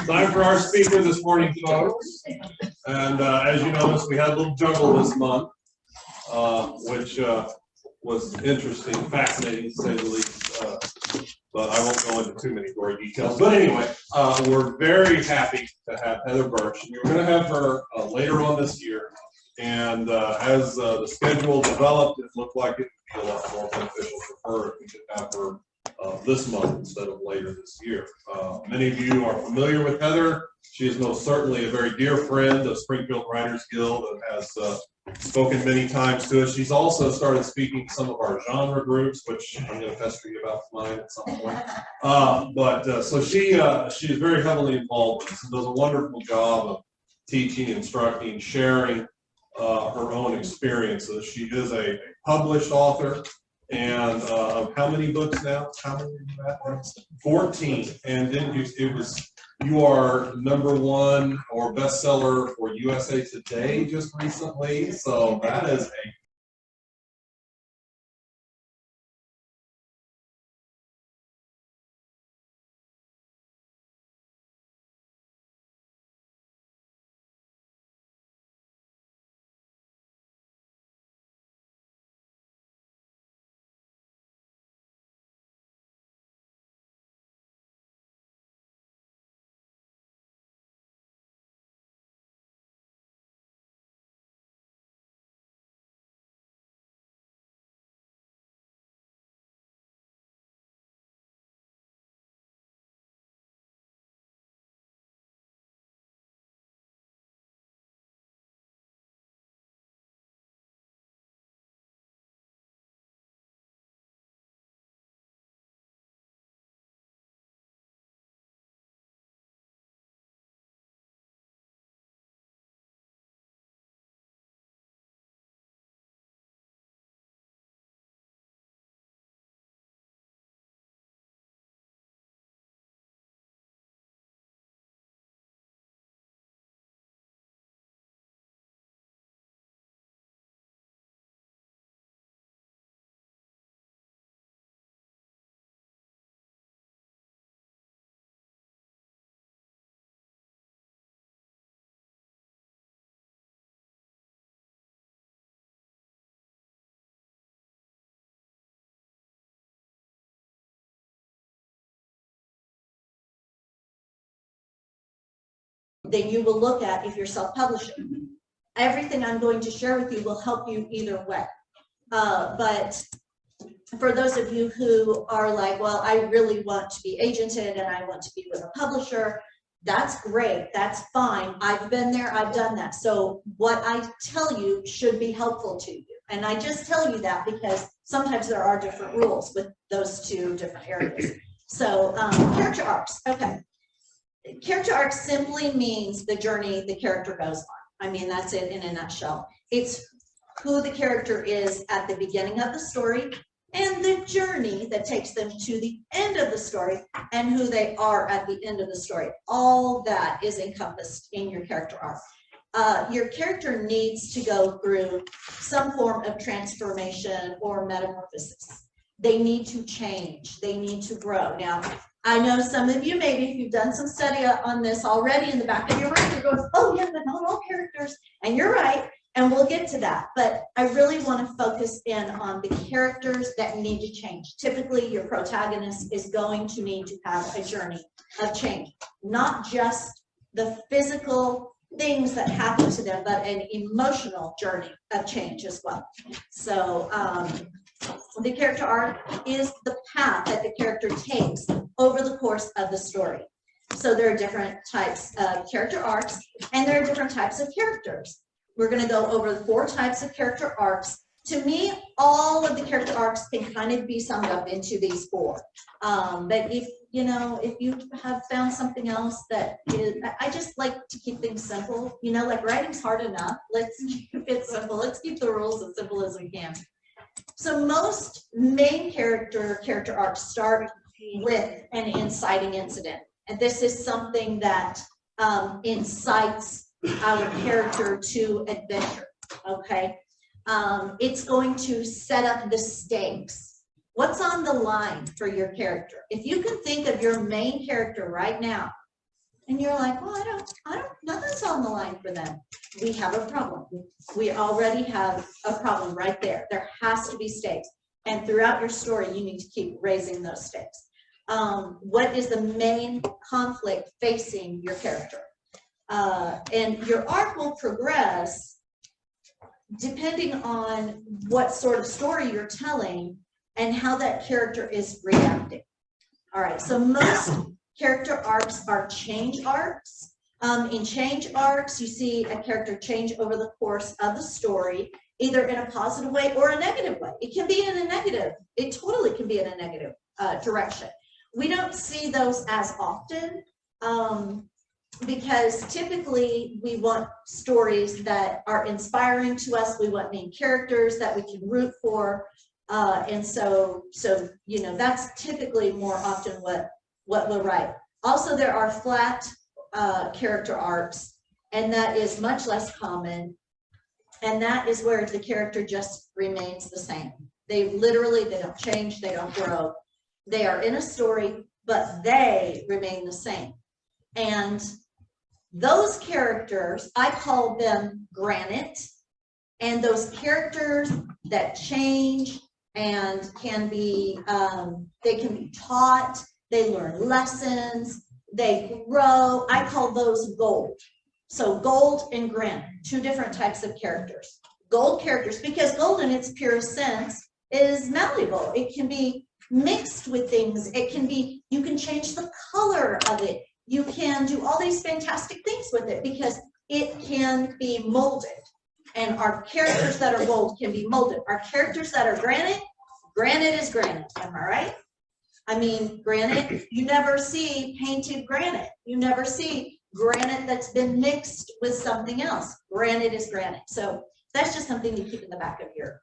Time for our speaker this morning, folks. And as you noticed, we had a little juggle this month, which was interesting, fascinating to say the least. But I won't go into too many gory details. But anyway, we're very happy to have Heather Burch. We were going to have her later on this year. And as the schedule developed, it looked like it would be a lot more beneficial for her if we could have her this month instead of later this year. Many of you are familiar with Heather. She is most certainly a very dear friend of Springfield Writers Guild and has spoken many times to us. She's also started speaking to some of our genre groups, which I'm going to pester you about mine at some point. So she is very heavily involved with this and does a wonderful job of teaching, instructing, sharing her own experiences. She is a published author. And of how many books now? How many did you have? 14. And then you are #1 or bestseller for USA Today just recently. So that is a then you will look at if you're self-publishing. Everything I'm going to share with you will help you either way. But for those of you who are like, well, I really want to be agented and I want to be with a publisher, that's great, that's fine. I've been there, I've done that. So what I tell you should be helpful to you. And I just tell you that because sometimes there are different rules with those two different areas. So character arcs, okay. Character arc simply means the journey the character goes on. I mean, that's it in a nutshell. It's who the character is at the beginning of the story and the journey that takes them to the end of the story and who they are at the end of the story. All that is encompassed in your character arc. Your character needs to go through some form of transformation or metamorphosis. They need to change. They need to grow. Now, I know some of you, maybe if you've done some study on this already in the back of your mind, you're going, oh yeah, but not all characters. And you're right, and we'll get to that. But I really want to focus in on the characters that need to change. Typically, your protagonist is going to need to have a journey of change, not just the physical things that happen to them, but an emotional journey of change as well. So the character arc is the path that the character takes over the course of the story. So there are different types of character arcs, and there are different types of characters. We're going to go over 4 types of character arcs. To me, all of the character arcs can kind of be summed up into these 4. But if you have found something else that is, I just like to keep things simple. Like writing's hard enough. Let's keep it simple. Let's keep the rules as simple as we can. So most main character arcs start with an inciting incident. And this is something that incites our character to adventure, okay? It's going to set up the stakes What's on the line for your character? If you can think of your main character right now, and you're like, well, I don't, nothing's on the line for them. We have a problem. We already have a problem right there. There has to be stakes. And throughout your story, you need to keep raising those stakes. What is the main conflict facing your character? And your arc will progress depending on what sort of story you're telling and how that character is reacting. All right, so most character arcs are change arcs. In change arcs, you see a character change over the course of the story, either in a positive way or a negative way. It can be in a negative. It totally can be in a negative direction. We don't see those as often because typically we want stories that are inspiring to us. We want main characters that we can root for. And so, you know, that's typically more often what we'll write. Also, there are flat character arcs, and that is much less common. And that is where the character just remains the same. They don't change, they don't grow. They are in a story, but they remain the same. And those characters, I call them granite. And those characters that change and can be, they can be taught, they learn lessons, they grow. I call those gold. So gold and granite, two different types of characters. Gold characters, because gold in its purest sense is malleable. It can be mixed with things. It can be, you can change the color of it. You can do all these fantastic things with it because it can be molded. And our characters that are gold can be molded. Our characters that are granite, granite is granite. Am I right? I mean, granite, you never see painted granite. You never see granite that's been mixed with something else. Granite is granite. So that's just something you keep in the back of your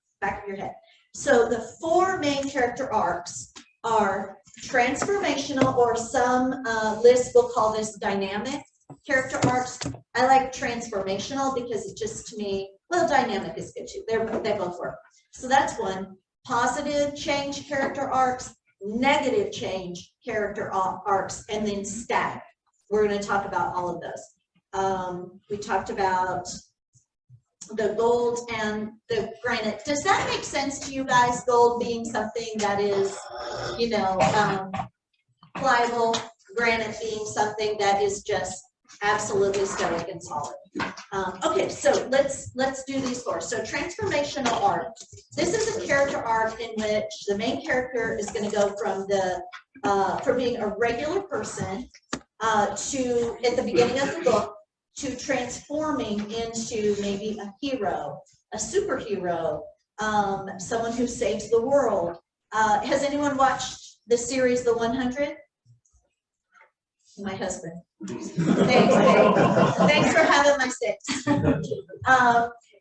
head. So the four main character arcs are transformational, or some lists will call this dynamic character arcs. I like transformational because it just, to me, well, dynamic is good too. They both work. So that's one. Positive change character arcs, negative change character arcs, and then static. We're going to talk about all of those. We talked about the gold and the granite. Does that make sense to you guys? Gold being something that is, you know, pliable, granite being something that is just absolutely stoic and solid. Okay, so let's do these four. So transformational arc. This is a character arc in which the main character is going to go from from being a regular person to, at the beginning of the book, to transforming into maybe a hero, a superhero, someone who saves the world. Has anyone watched the series The 100? My husband. Thanks, babe. Thanks for having my six.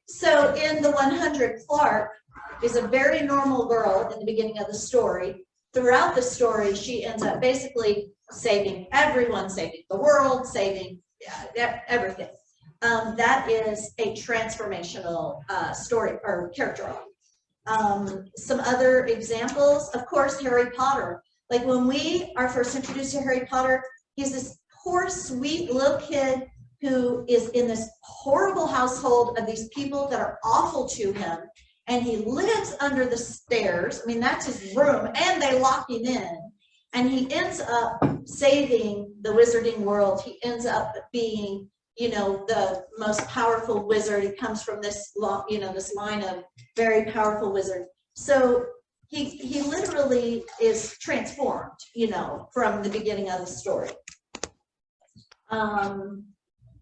So in The 100, Clark is a very normal girl in the beginning of the story. Throughout the story, she ends up basically saving everyone, saving the world, saving everything. That is a transformational story or character arc. Some other examples, of course, Harry Potter. Like when we are first introduced to Harry Potter, he's this poor, sweet little kid who is in this horrible household of these people that are awful to him. And he lives under the stairs. I mean, that's his room, and they lock him in. And he ends up saving the wizarding world. He ends up being, you know, the most powerful wizard. He comes from this, you know, this line of very powerful wizards. So he literally is transformed, you know, from the beginning of the story.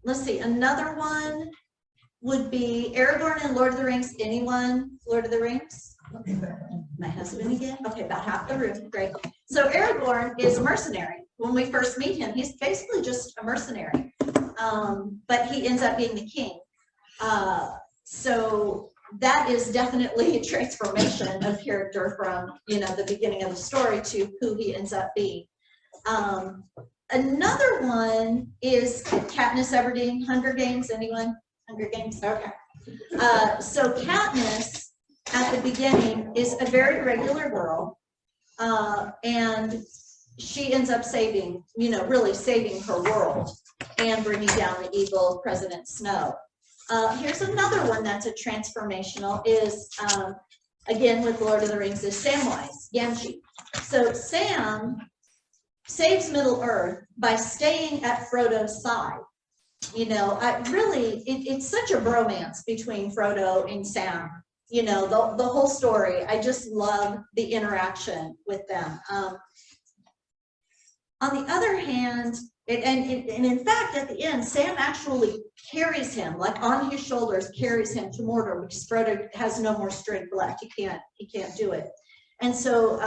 Let's see, another one would be Aragorn in Lord of the Rings. Anyone? Lord of the Rings? My husband again? Okay, about half the room. Great. So Aragorn is a mercenary. When we first meet him, he's basically just a mercenary. But he ends up being the king. So that is definitely a transformation of character from, you know, the beginning of the story to who he ends up being. Another one is Katniss Everdeen, Hunger Games. Anyone? Hunger Games? Okay. So Katniss, at the beginning, is a very regular girl. and she ends up saving, really saving her world and bringing down the evil President Snow. Here's another one that's a transformational is, again, with Lord of the Rings, is Samwise Gamgee. So Sam saves Middle Earth by staying at Frodo's side. It's such a bromance between Frodo and Sam. The whole story. I just love the interaction with them. On the other hand, and in fact, at the end, Sam actually carries him, like on his shoulders, carries him to Mordor, because Frodo has no more strength left. He can't do it. And so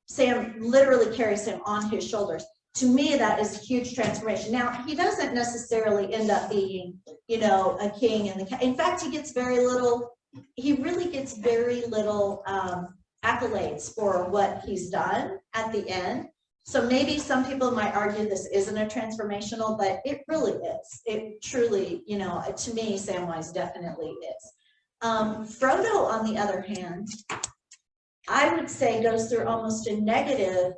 Sam literally carries him on his shoulders. To me, that is a huge transformation. Now, he doesn't necessarily end up being, a king. In fact, he really gets very little accolades for what he's done at the end. So maybe some people might argue this isn't a transformational, but it really is. It truly, to me, Samwise definitely is. Frodo, on the other hand, I would say goes through almost a negative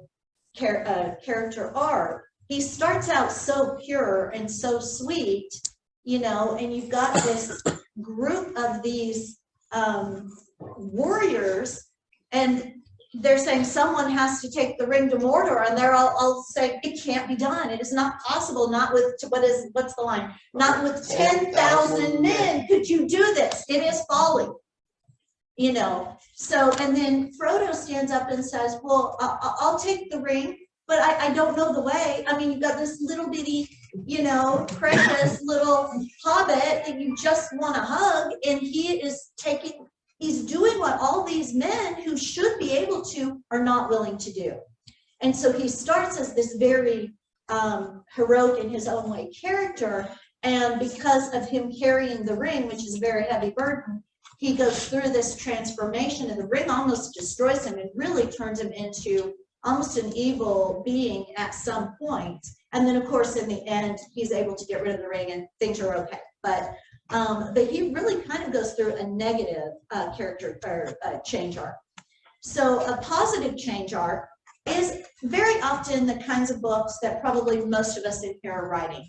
character arc. He starts out so pure and so sweet, and you've got this group of these warriors, and they're saying someone has to take the ring to Mordor, and they're all saying it can't be done. It is not possible. Not with what's the line? Not with 10,000 men could you do this. It is folly. So, and then Frodo stands up and says, well, I'll take the ring, but I don't know the way. I mean, you've got this little bitty, precious little hobbit that you just want to hug, and he's doing what all these men who should be able to are not willing to do. And so he starts as this very heroic in his own way character, and because of him carrying the ring, which is a very heavy burden, he goes through this transformation, and the ring almost destroys him and really turns him into almost an evil being at some point. And then, of course, in the end, he's able to get rid of the ring and things are okay. But he really kind of goes through a negative character or change arc. So a positive change arc is very often the kinds of books that probably most of us in here are writing.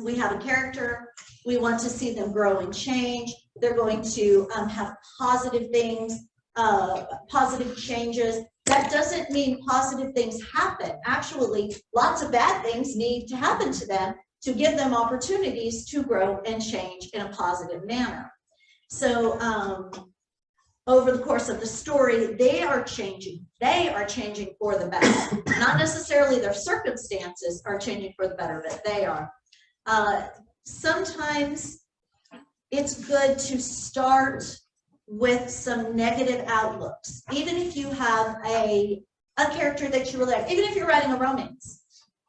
We have a character, we want to see them grow and change. They're going to have positive things, positive changes. That doesn't mean positive things happen. Actually, lots of bad things need to happen to them to give them opportunities to grow and change in a positive manner. So over the course of the story, they are changing. They are changing for the better. Not necessarily their circumstances are changing for the better, but they are. Sometimes it's good to start with some negative outlooks. Even if you have a character that you really like, even if you're writing a romance,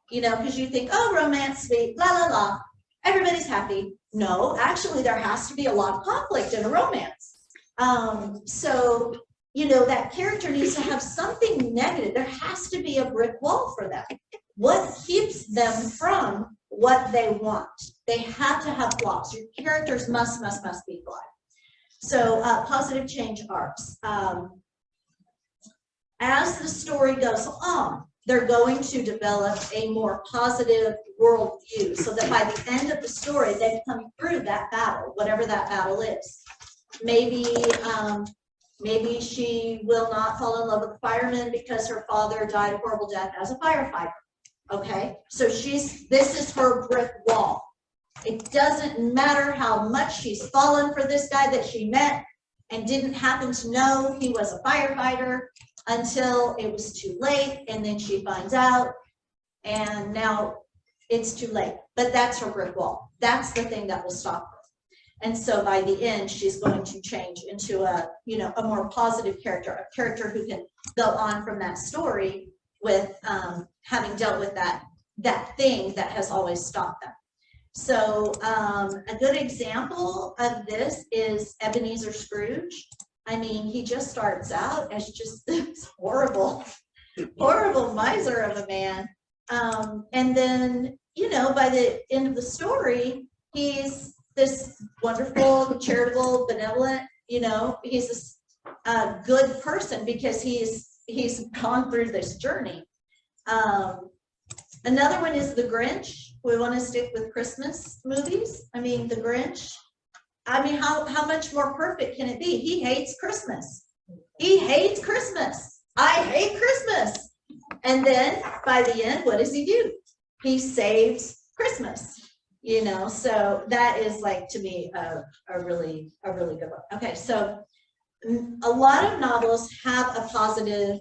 because you think, oh, romance, sweet, la, la, la, everybody's happy. No, actually, there has to be a lot of conflict in a romance. So, that character needs to have something negative. There has to be a brick wall for them. What keeps them from what they want? They have to have flaws. Your characters must be flawed. So positive change arcs. As the story goes on, they're going to develop a more positive worldview so that by the end of the story, they've come through that battle, whatever that battle is. Maybe she will not fall in love with a fireman because her father died a horrible death as a firefighter. Okay, so this is her brick wall. It doesn't matter how much she's fallen for this guy that she met and didn't happen to know he was a firefighter until it was too late, and then she finds out, and now it's too late. But that's her brick wall. That's the thing that will stop her. And so by the end, she's going to change into a more positive character, a character who can go on from that story with having dealt with that thing that has always stopped them. So a good example of this is Ebenezer Scrooge. I mean, he just starts out as just this horrible miser of a man. And then, by the end of the story, he's this wonderful, charitable, benevolent, he's this good person because he's he's gone through this journey. Another one is the Grinch. We want to stick with Christmas movies. I mean, the Grinch. I mean, how much more perfect can it be? He hates Christmas. He hates Christmas. I hate Christmas. And then by the end, what does he do? He saves Christmas. You know, so that is like, to me, a really good one. Okay, so a lot of novels have a positive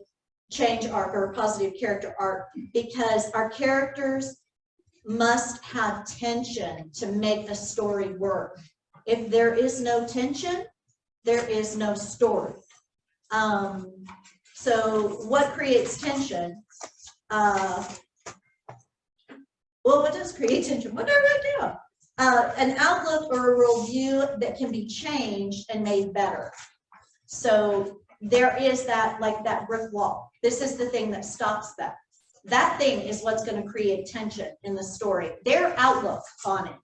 change arc or a positive character arc because our characters must have tension to make the story work. If there is no tension, there is no story. So what creates tension? Well, what does create tension? What did I write down? An outlook or a worldview that can be changed and made better. So there is that, like that brick wall. This is the thing that stops that. That thing is what's going to create tension in the story. Their outlook on it.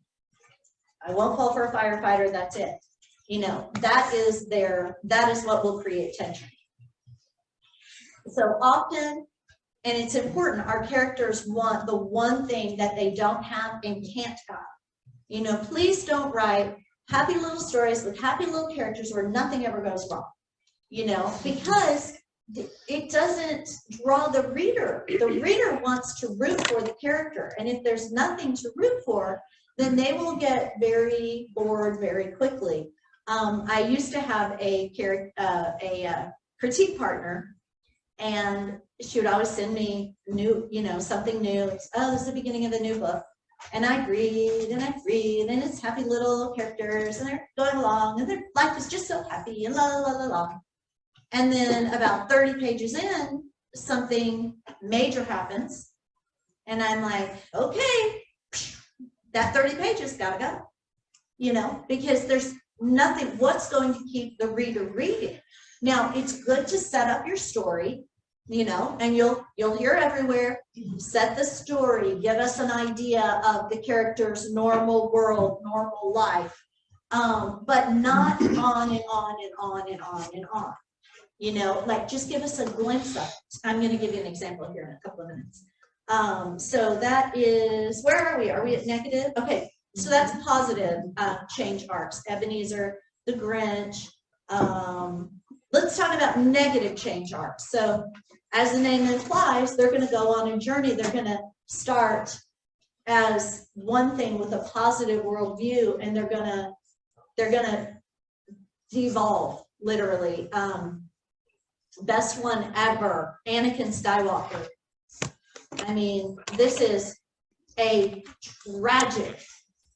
I won't fall for a firefighter, that's it. You know, that is what will create tension. So often, and it's important, our characters want the one thing that they don't have and can't have. You know, please don't write happy little stories with happy little characters where nothing ever goes wrong. You know, because it doesn't draw the reader. The reader wants to root for the character. And if there's nothing to root for, then they will get very bored very quickly. I used to have a critique partner, and she would always send me new, you know, something new. It's, oh, this is the beginning of a new book. And I'd read, and it's happy little characters, and they're going along, and their life is just so happy, and la, la, la, la. And then about 30 pages in, something major happens, and I'm like, okay, that 30 pages gotta go, you know, because there's nothing, what's going to keep the reader reading? Now, it's good to set up your story, you know, and you'll hear everywhere, set the story, give us an idea of the character's normal world, normal life, but not on and on and on and on and on. You know, like just give us a glimpse of it. I'm going to give you an example here in a couple of minutes. So that is, where are we? Are we at negative? Okay, so that's positive change arcs. Ebenezer, the Grinch. Let's talk about negative change arcs. So as the name implies, they're going to go on a journey. They're going to start as one thing with a positive worldview, and they're going to devolve literally. Best one ever, Anakin Skywalker. I mean, this is a tragic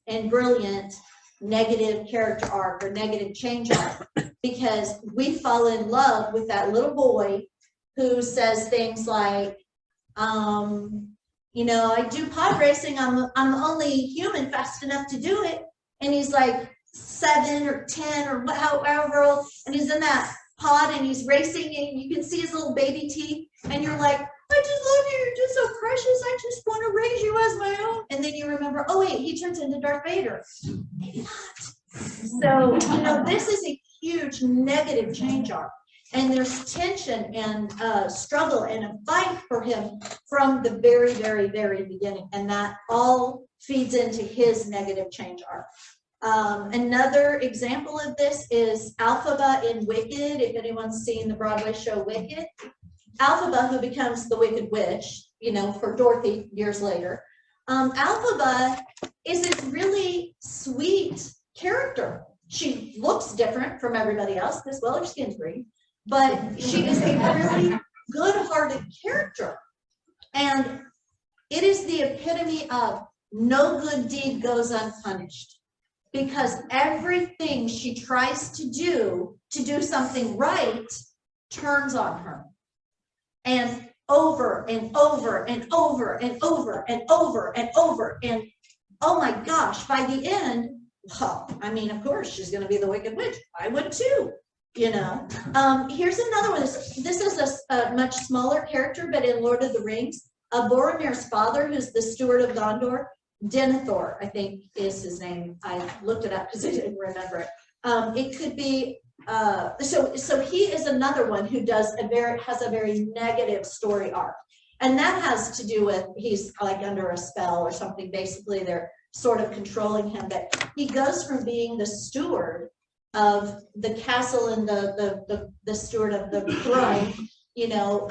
and brilliant negative character arc or negative change arc, because we fall in love with that little boy who says things like, you know, I do pod racing, I'm the only human fast enough to do it. And he's like 7 or 10 or however old, and he's in that pod and he's racing, and you can see his little baby teeth, and you're like, I just love you, you're just so precious, I just want to raise you as my own. And then you remember, oh wait, he turns into Darth Vader. Maybe not. So, you know, this is a huge negative change arc, and there's tension and struggle and a fight for him from the very, very, very beginning, and that all feeds into his negative change arc. Another example of this is Elphaba in Wicked. If anyone's seen the Broadway show Wicked, Elphaba, who becomes the Wicked Witch, you know, for Dorothy years later. Elphaba is this really sweet character. She looks different from everybody else, as well her skin's green, but she is a really good-hearted character. And it is the epitome of no good deed goes unpunished. Because everything she tries to do something right turns on her. And over and over and over and over and over and over. And oh my gosh, by the end, well, I mean, of course, she's going to be the Wicked Witch. I would too, you know. Here's another one. This is a much smaller character, but in Lord of the Rings, Boromir's father, who's the steward of Gondor, Denethor, I think is his name. I looked it up because I didn't remember it. It could be So he is another one who has a very negative story arc. And that has to do with, he's like under a spell or something. Basically, they're sort of controlling him. But he goes from being the steward of the castle and the steward of the throne, you know,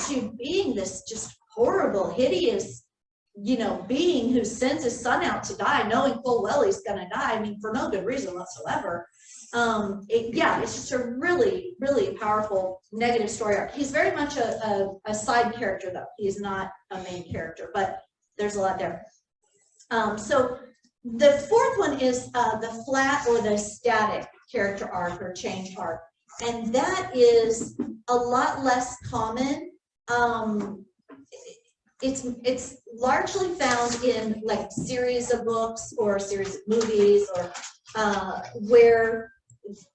to being this just horrible, hideous, you know, being who sends his son out to die, knowing full well he's going to die. I mean, for no good reason whatsoever. It's just a really, really powerful negative story arc. He's very much a side character, though. He's not a main character, but there's a lot there. So the fourth one is the flat or the static character arc or change arc. And that is a lot less common. It's largely found in like series of books or series of movies or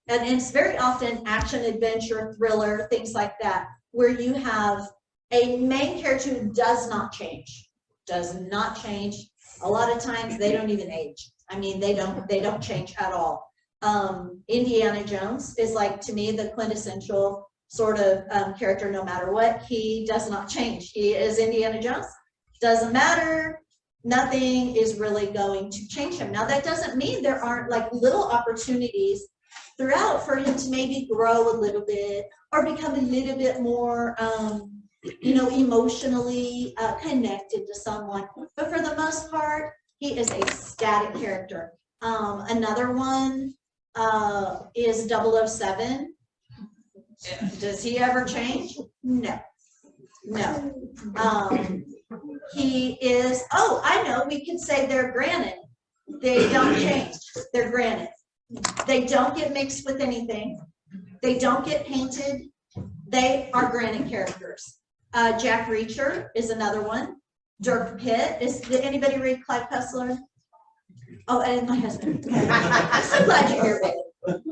and it's very often action, adventure, thriller, things like that, where you have a main character who does not change. A lot of times they don't even age. I mean, they don't change at all. Indiana Jones is like, to me, the quintessential sort of character. No matter what, he does not change. He is Indiana Jones. Doesn't matter. Nothing is really going to change him. Now, that doesn't mean there aren't like little opportunities throughout for him to maybe grow a little bit or become a little bit more, emotionally connected to someone. But for the most part, he is a static character. Another one is 007. Does he ever change? No. He is, I know, we could say they're granite. They don't change. They're granite. They don't get mixed with anything. They don't get painted. They are granite characters. Jack Reacher is another one. Dirk Pitt did anybody read Clive Cussler? Oh, and my husband. I'm so glad you're here, baby.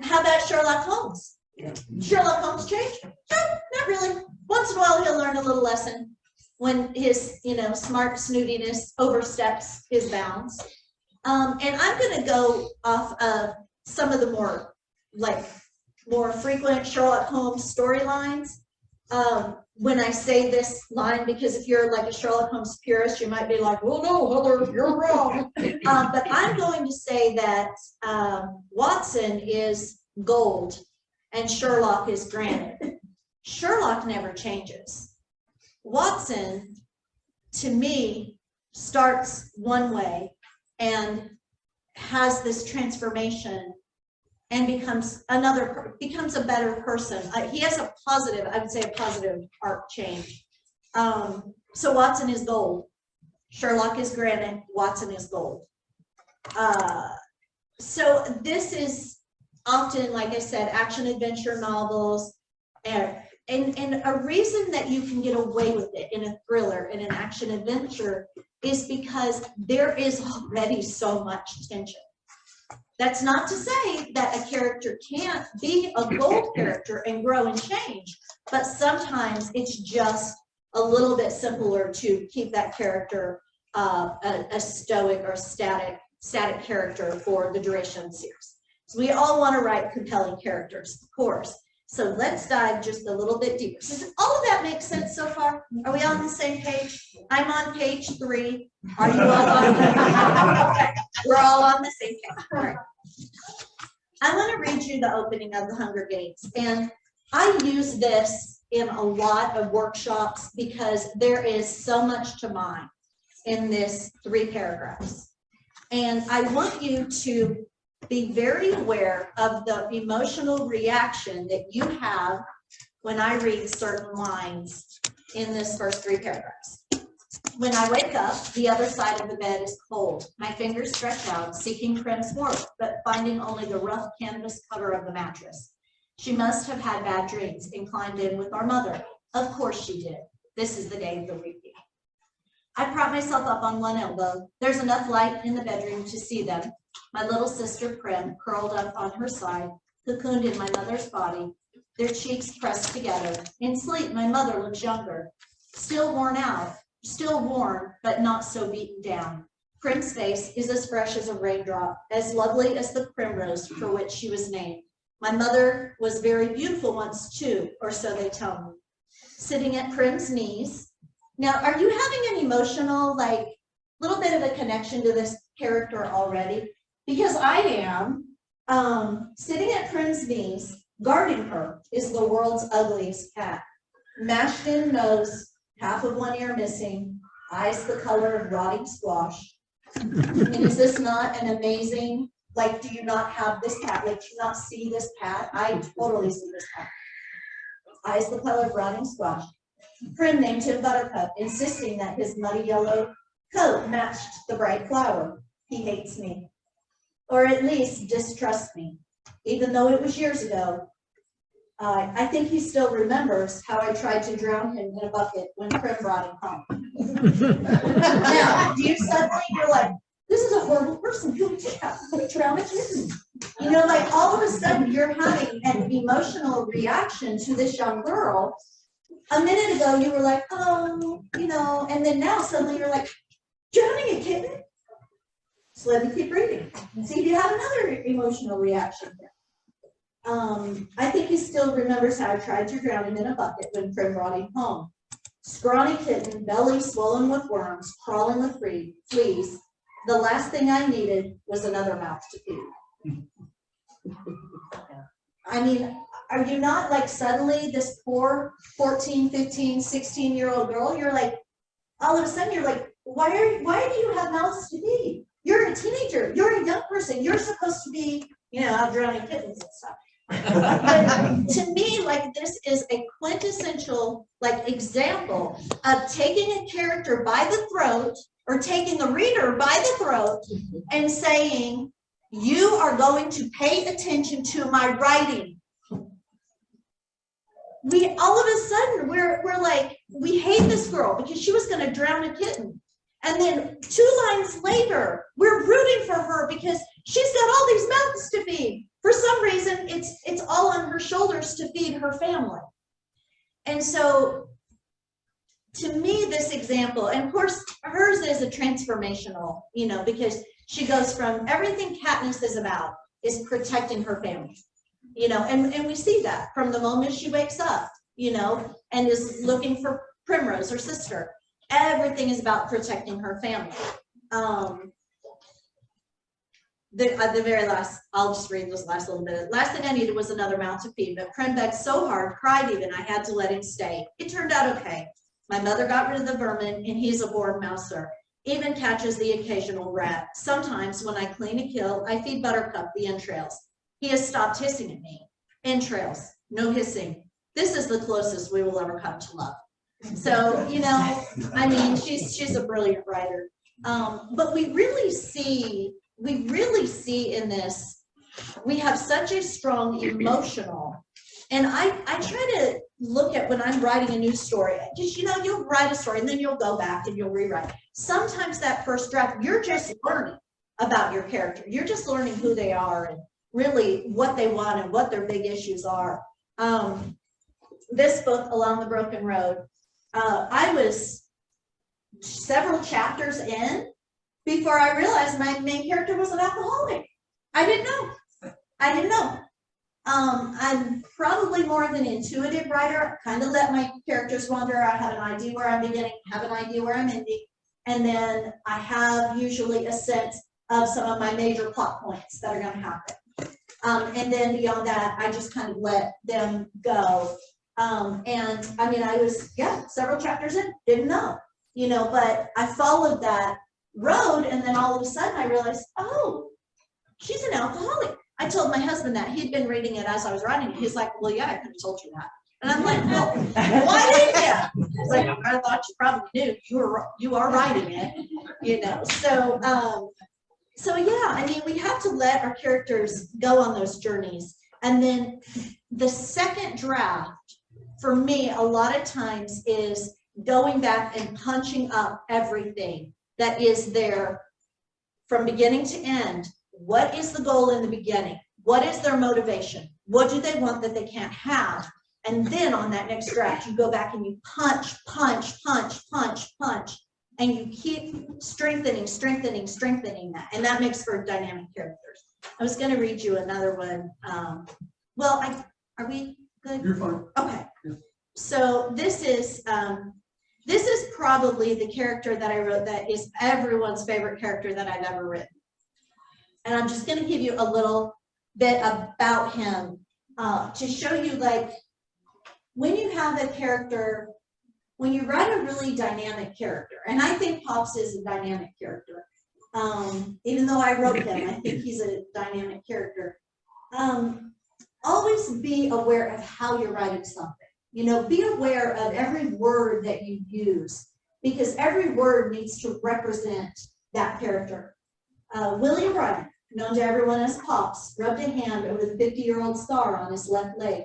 How about Sherlock Holmes? Sherlock Holmes change? No, not really. Once in a while he'll learn a little lesson when his, smart snootiness oversteps his bounds. And I'm going to go off of some of the more frequent Sherlock Holmes storylines. When I say this line, because if you're like a Sherlock Holmes purist, you might be like, well, no, Heather, you're wrong. But I'm going to say that Watson is gold and Sherlock is granite. Sherlock never changes. Watson, to me, starts one way and has this transformation and becomes a better person. He has a positive arc change. So Watson is gold. Sherlock is granite. Watson is gold. So this is often, like I said, action adventure novels. And a reason that you can get away with it in a thriller, in an action adventure, is because there is already so much tension. That's not to say that a character can't be a gold character and grow and change, but sometimes it's just a little bit simpler to keep that character a stoic or static character for the duration of the series. So we all want to write compelling characters, of course. So let's dive just a little bit deeper. Does all of that make sense so far? Are we on the same page? I'm on page 3. Are you all on the okay. We're all on the same page. All right. I want to read you the opening of The Hunger Games. And I use this in a lot of workshops because there is so much to mine in this 3 paragraphs. And I want you to be very aware of the emotional reaction that you have when I read certain lines in this first 3 paragraphs. When I wake up, the other side of the bed is cold. My fingers stretch out, seeking Prim's warmth, but finding only the rough canvas cover of the mattress. She must have had bad dreams and climbed in with our mother. Of course she did. This is the day of the repeat. I prop myself up on one elbow. There's enough light in the bedroom to see them. My little sister Prim, curled up on her side, cocooned in my mother's body, their cheeks pressed together. In sleep, my mother looks younger, still worn out, still worn, but not so beaten down. Prim's face is as fresh as a raindrop, as lovely as the primrose for which she was named. My mother was very beautiful once too, or so they tell me. Sitting at Prim's knees. Now, are you having an emotional, like, little bit of a connection to this character already? Because I am. Sitting at Prim's knees, guarding her, is the world's ugliest cat. Mashed in nose, half of one ear missing, eyes the color of rotting squash. And is this not an amazing, like, do you not have this cat? Like, do you not see this cat? I totally see this cat. Eyes the color of rotting squash. Prim named him Buttercup, insisting that his muddy yellow coat matched the bright flower. He hates me, or at least distrusts me, even though it was years ago. I think he still remembers how I tried to drown him in a bucket when Prim brought him home. Now, do you suddenly, you're like, this is a horrible person. Who would drown a kitten? You know, like all of a sudden you're having an emotional reaction to this young girl. A minute ago you were like, oh, you know, and then now suddenly you're like, drowning a kitten? So let me keep reading and see if you have another emotional reaction here. I think he still remembers how I tried to drown him in a bucket when Prim brought him home. Scrawny kitten, belly swollen with worms, crawling with fleas. The last thing I needed was another mouth to feed. I mean, are you not like suddenly this poor 14, 15, 16-year-old girl, you're like, all of a sudden you're like, why do you have mouths to feed? You're a teenager, you're a young person, you're supposed to be, you know, out drowning kittens and stuff. But to me, like, this is a quintessential, like, example of taking a character by the throat or taking a reader by the throat and saying, you are going to pay attention to my writing. We all of a sudden, we're like, we hate this girl because she was going to drown a kitten. And then 2 lines later, we're rooting for her because she's got all these mouths to feed. For some reason, it's all on her shoulders to feed her family. And so, to me, this example, and of course, hers is a transformational, you know, because she goes from everything Katniss is about is protecting her family, you know, and we see that from the moment she wakes up, you know, and is looking for Primrose, her sister. Everything is about protecting her family. The very last, I'll just read this last little bit. Last thing I needed was another mouth to feed, but Prim begged so hard, cried even, I had to let him stay. It turned out okay. My mother got rid of the vermin, and he's a born mouser. Even catches the occasional rat. Sometimes when I clean a kill, I feed Buttercup the entrails. He has stopped hissing at me. Entrails, no hissing. This is the closest we will ever come to love. So, you know, I mean, she's a brilliant writer. But we really see in this, we have such a strong emotional, and I try to look at when I'm writing a new story, just, you know, you'll write a story and then you'll go back and you'll rewrite. Sometimes that first draft, you're just learning about your character. You're just learning who they are and really what they want and what their big issues are. This book, Along the Broken Road, I was several chapters in before I realized my main character was an alcoholic. I didn't know. I'm probably more of an intuitive writer. I kind of let my characters wander. I have an idea where I'm beginning, have an idea where I'm ending, and then I have usually a sense of some of my major plot points that are going to happen. And then beyond that, I just kind of let them go. And I mean, I was, several chapters in, didn't know, you know, but I followed that road, and then all of a sudden I realized, oh, she's an alcoholic. I told my husband that. He'd been reading it as I was writing it. He's like, well, yeah, I could have told you that. And I'm like, well, why didn't you? He's like, I thought you probably knew. You are writing it, you know. So yeah, I mean, we have to let our characters go on those journeys. And then the second draft, for me, a lot of times is going back and punching up everything that is there from beginning to end. What is the goal in the beginning? What is their motivation? What do they want that they can't have? And then on that next draft, you go back and you punch, punch, punch, punch, punch, and you keep strengthening strengthening that. And that makes for dynamic characters. I was going to read you another one. Are we good? You're fine. Okay. Yeah. So this is probably the character that I wrote that is everyone's favorite character that I've ever written. And I'm just going to give you a little bit about him to show you, like, when you have a character, when you write a really dynamic character, and I think Pops is a dynamic character, even though I wrote him, I think he's a dynamic character. Always be aware of how you're writing something. You know, be aware of every word that you use, because every word needs to represent that character. William Bryant, known to everyone as Pops, rubbed a hand over the 50-year-old scar on his left leg.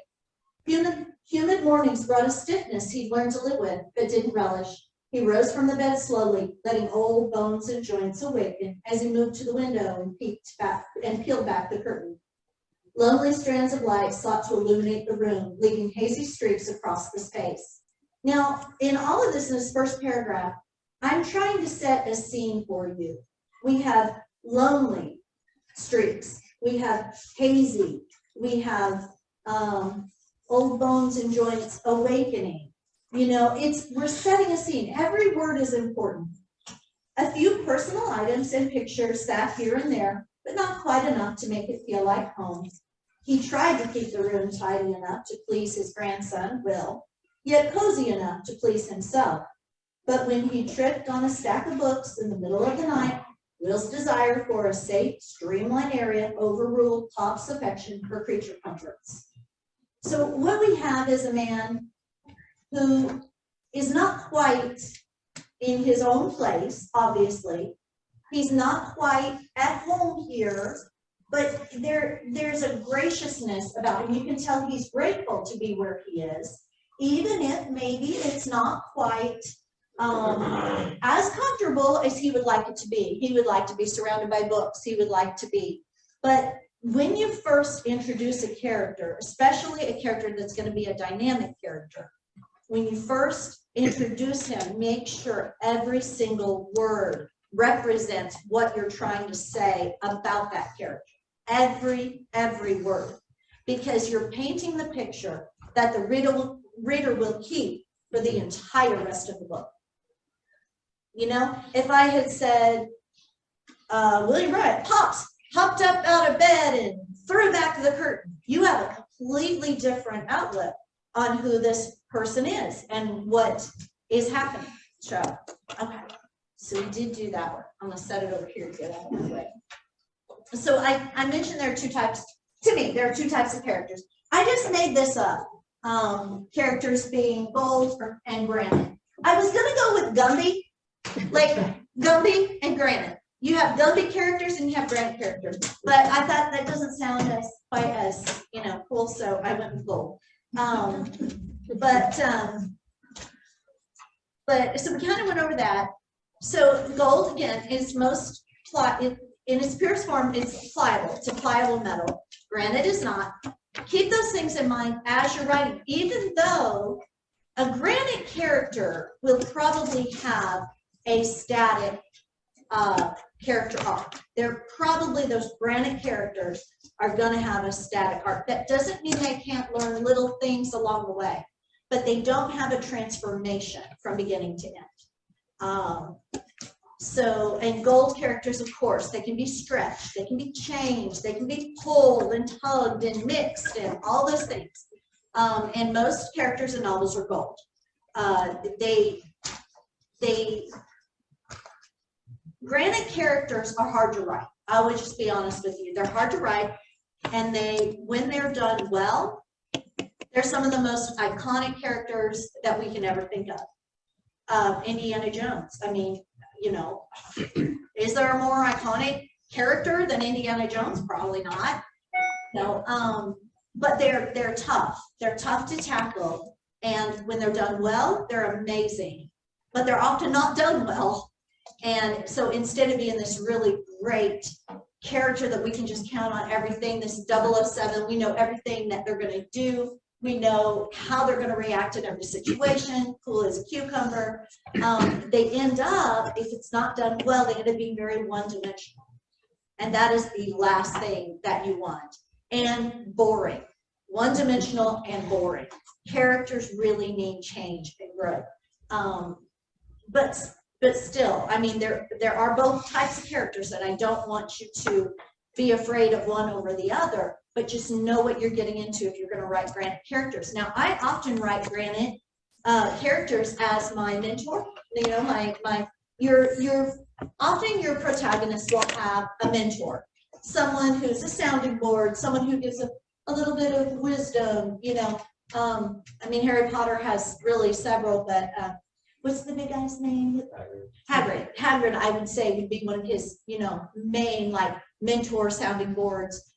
Humid mornings brought a stiffness he'd learned to live with, but didn't relish. He rose from the bed slowly, letting old bones and joints awaken as he moved to the window and peeled back the curtain. Lonely strands of light sought to illuminate the room, leaving hazy streaks across the space. Now, in all of this, in this first paragraph, I'm trying to set a scene for you. We have lonely streaks. We have hazy. We have old bones and joints awakening. You know, we're setting a scene. Every word is important. A few personal items and pictures sat here and there, but not quite enough to make it feel like home. He tried to keep the room tidy enough to please his grandson, Will, yet cozy enough to please himself. But when he tripped on a stack of books in the middle of the night, Will's desire for a safe, streamlined area overruled Pop's affection for creature comforts. So what we have is a man who is not quite in his own place, obviously. He's not quite at home here, but there's a graciousness about him. You can tell he's grateful to be where he is, even if maybe it's not quite as comfortable as he would like it to be. He would like to be surrounded by books. He would like to be. But when you first introduce a character, especially a character that's going to be a dynamic character, when you first introduce him, make sure every single word represents what you're trying to say about that character. Every word. Because you're painting the picture that the reader will keep for the entire rest of the book. You know, if I had said, William Bryant, Pops, hopped up out of bed and threw back the curtain, you have a completely different outlook on who this person is and what is happening. So, okay, so we did do that one. I'm gonna set it over here to get out of the way. So I mentioned there are two types, to me, there are two types of characters. I just made this up, characters being gold and granite. I was gonna go with Gumby, like Gumby and granite. You have Gumby characters and you have granite characters, but I thought that doesn't sound quite as, you know, cool, so I went with gold. But so we kind of went over that. So gold, again, is most in its purest form, it's pliable. It's a pliable metal. Granite is not. Keep those things in mind as you're writing, even though a granite character will probably have a static character arc. Those granite characters are going to have a static arc. That doesn't mean they can't learn little things along the way, but they don't have a transformation from beginning to end. And gold characters, of course, they can be stretched, they can be changed, they can be pulled and tugged and mixed and all those things. And most characters in novels are gold. Granite characters are hard to write. I would just be honest with you. They're hard to write, and when they're done well, they're some of the most iconic characters that we can ever think of. Indiana Jones. I mean, you know, is there a more iconic character than Indiana Jones? Probably not. No, but they're tough. They're tough to tackle, and when they're done well, they're amazing. But they're often not done well. And so instead of being this really great character that we can just count on everything, this 007, we know everything that they're going to do, We know how they're going to react in every situation, cool as a cucumber. They end up, if it's not done well, they end up being very one-dimensional. And that is the last thing that you want. And boring. One-dimensional and boring. Characters really need change and growth. But still, I mean, there are both types of characters, and I don't want you to be afraid of one over the other, but just know what you're getting into if you're going to write Granite characters. Now, I often write Granite characters as my mentor. You know, often your protagonist will have a mentor, someone who's a sounding board, someone who gives a little bit of wisdom. You know, I mean, Harry Potter has really several, but what's the big guy's name? Hagrid. Hagrid, I would say, would be one of his, you know, main like mentor sounding boards.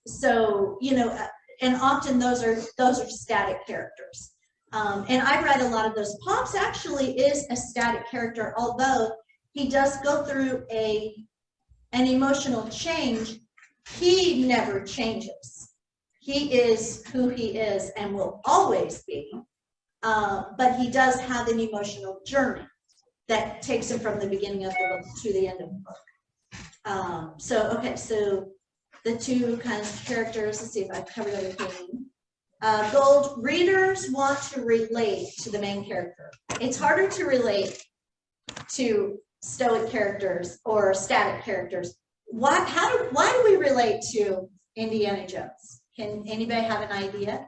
So, you know, and often those are static characters. And I read a lot of those. Pops actually is a static character, although he does go through an emotional change. He never changes. He is who he is and will always be. But he does have an emotional journey that takes him from the beginning of the book to the end of the book. Okay, so the two kinds of characters, let's see if I've covered everything. Gold, readers want to relate to the main character. It's harder to relate to stoic characters or static characters. Why do we relate to Indiana Jones? Can anybody have an idea?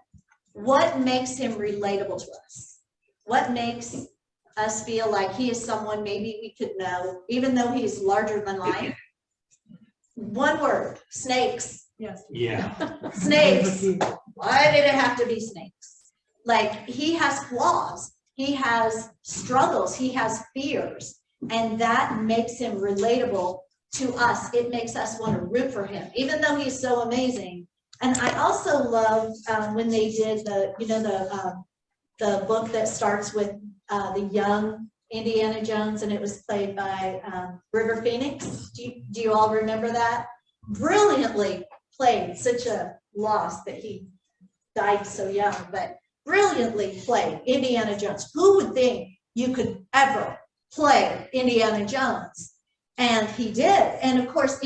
What makes him relatable to us? What makes us feel like he is someone maybe we could know, even though he's larger than life? One word: snakes. Yes. Yeah. Snakes. Why did it have to be snakes? Like, he has flaws, he has struggles, he has fears, and that makes him relatable to us. It makes us want to root for him, even though he's so amazing. And I also love when they did the book that starts with the young Indiana Jones, and it was played by River Phoenix. Do you all remember that? Brilliantly played. Such a loss that he died so young, but brilliantly played Indiana Jones. Who would think you could ever play Indiana Jones? And he did. And of course,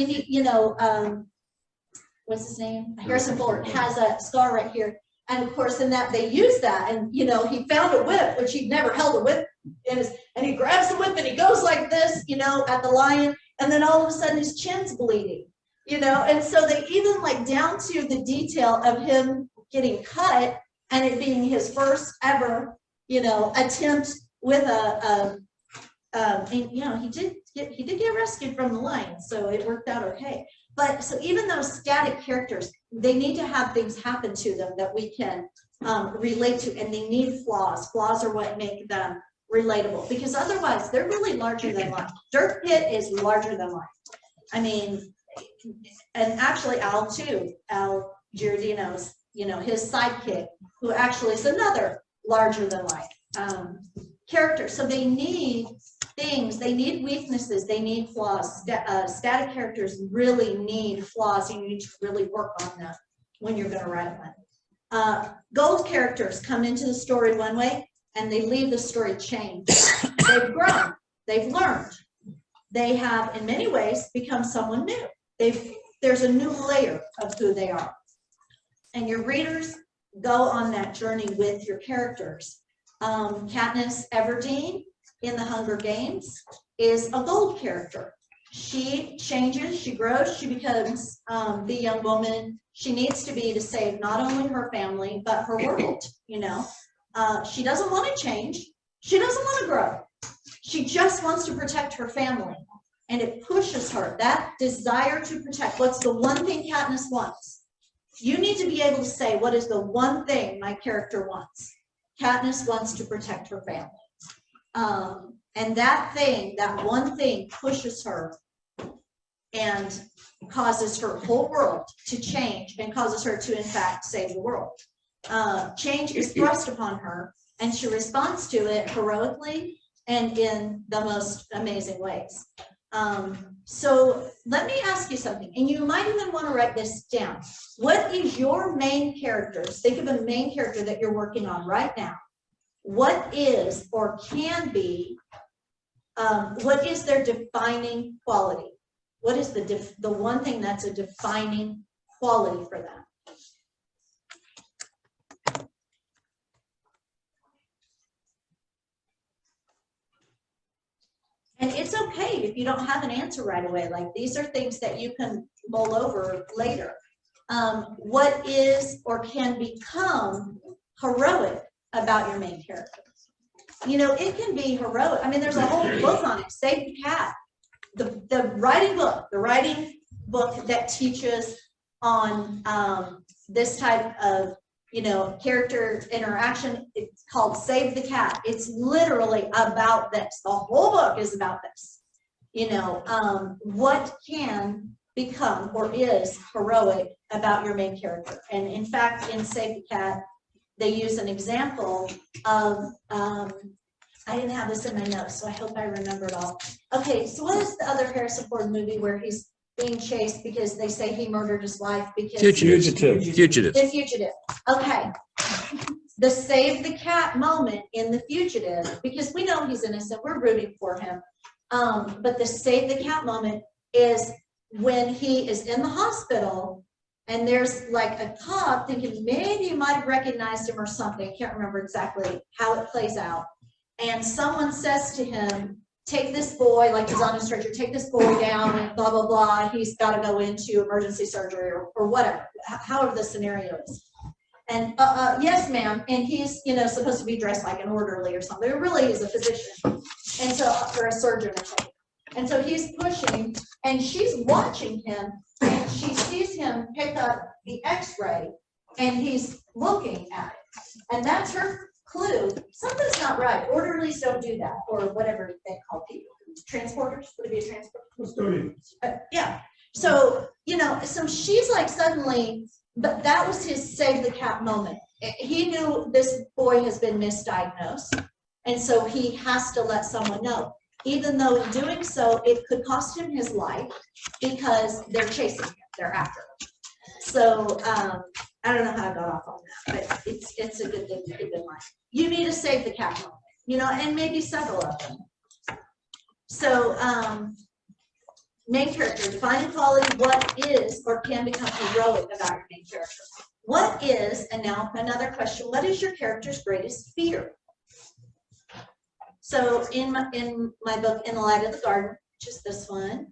what's his name? Harrison Ford has a scar right here. And of course, in that they use that, and he found a whip, which he'd never held a whip in his, and he grabs the whip and he goes like this, at the lion, and then all of a sudden his chin's bleeding, and so they even like down to the detail of him getting cut and it being his first ever, attempt with he did get rescued from the lion, so it worked out okay. But so even those static characters, they need to have things happen to them that we can relate to, and they need flaws. Flaws are what make them relatable, because otherwise they're really larger than life. Dirk Pitt is larger than life. I mean, and actually Al too, Al Giardino's, his sidekick, who actually is another larger than life character. So they need things, they need weaknesses, they need flaws. Static characters really need flaws. You need to really work on them when you're going to write one. Gold characters come into the story one way and they leave the story changed. They've grown, they've learned, they have in many ways become someone new. There's a new layer of who they are. And your readers go on that journey with your characters. Katniss Everdeen in the Hunger Games is a gold character. She changes, she grows, she becomes the young woman she needs to be to save not only her family, but her world, She doesn't want to change. She doesn't want to grow. She just wants to protect her family. And it pushes her, that desire to protect. What's the one thing Katniss wants? You need to be able to say, what is the one thing my character wants? Katniss wants to protect her family. And that one thing pushes her and causes her whole world to change and causes her to, in fact, save the world. Change is thrust upon her, and she responds to it heroically and in the most amazing ways. So let me ask you something, and you might even want to write this down. What is your main character? Think of a main character that you're working on right now. What is or can be, what is their defining quality? What is the one thing that's a defining quality for them? And it's okay if you don't have an answer right away. Like, these are things that you can mull over later. What is or can become heroic about your main character? You know, it can be heroic. I mean, there's a whole book on it, Save the Cat. The writing book that teaches on this type of, you know, character interaction. It's called Save the Cat. It's literally about this. The whole book is about this. You know, what can become or is heroic about your main character. And in fact, in Save the Cat, they use an example of, I didn't have this in my notes, so I hope I remember it all. Okay, so what is the other Harrison Ford movie where he's being chased because they say he murdered his wife? Because Fugitive. The Fugitive. Okay. The Save the Cat moment in The Fugitive, because we know he's innocent, we're rooting for him. But the Save the Cat moment is when he is in the hospital and there's like a cop thinking maybe you might have recognized him or something. I can't remember exactly how it plays out. And someone says to him, take this boy, like he's on a stretcher, take this boy down and blah, blah, blah. He's got to go into emergency surgery or whatever, however the scenario is. And yes, ma'am. And he's, you know, supposed to be dressed like an orderly or something. It really is a physician. And so, or a surgeon or something. And so he's pushing and she's watching him and she sees him pick up the x-ray and he's looking at it. And that's her clue. Something's not right. Orderlies don't do that, or whatever they call people. Transporters? Would it be a transporter? Custodians. Yeah. So, you know, so she's like suddenly, but that was his Save the Cat moment. He knew this boy has been misdiagnosed, and so he has to let someone know. Even though in doing so, it could cost him his life because they're chasing him, they're after him. So, I don't know how I got off on that, but it's a good thing to keep in mind. You need to Save the Cat moment, you know, and maybe several of them. So, main character, defining quality, what is or can become heroic about your main character? What is, and now another question, what is your character's greatest fear? So in my book, In the Light of the Garden, which is this one,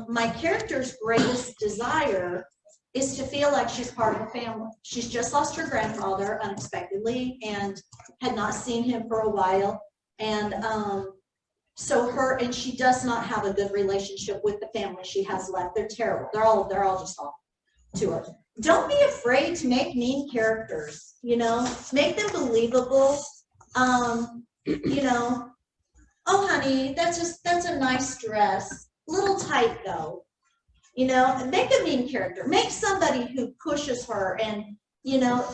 my character's greatest desire is to feel like she's part of a family. She's just lost her grandfather unexpectedly and had not seen him for a while. And and she does not have a good relationship with the family she has left. They're terrible. They're all just awful to her. Don't be afraid to make mean characters, you know, make them believable. You know, oh honey, that's a nice dress. Little tight though. You know, make a mean character. Make somebody who pushes her, and you know,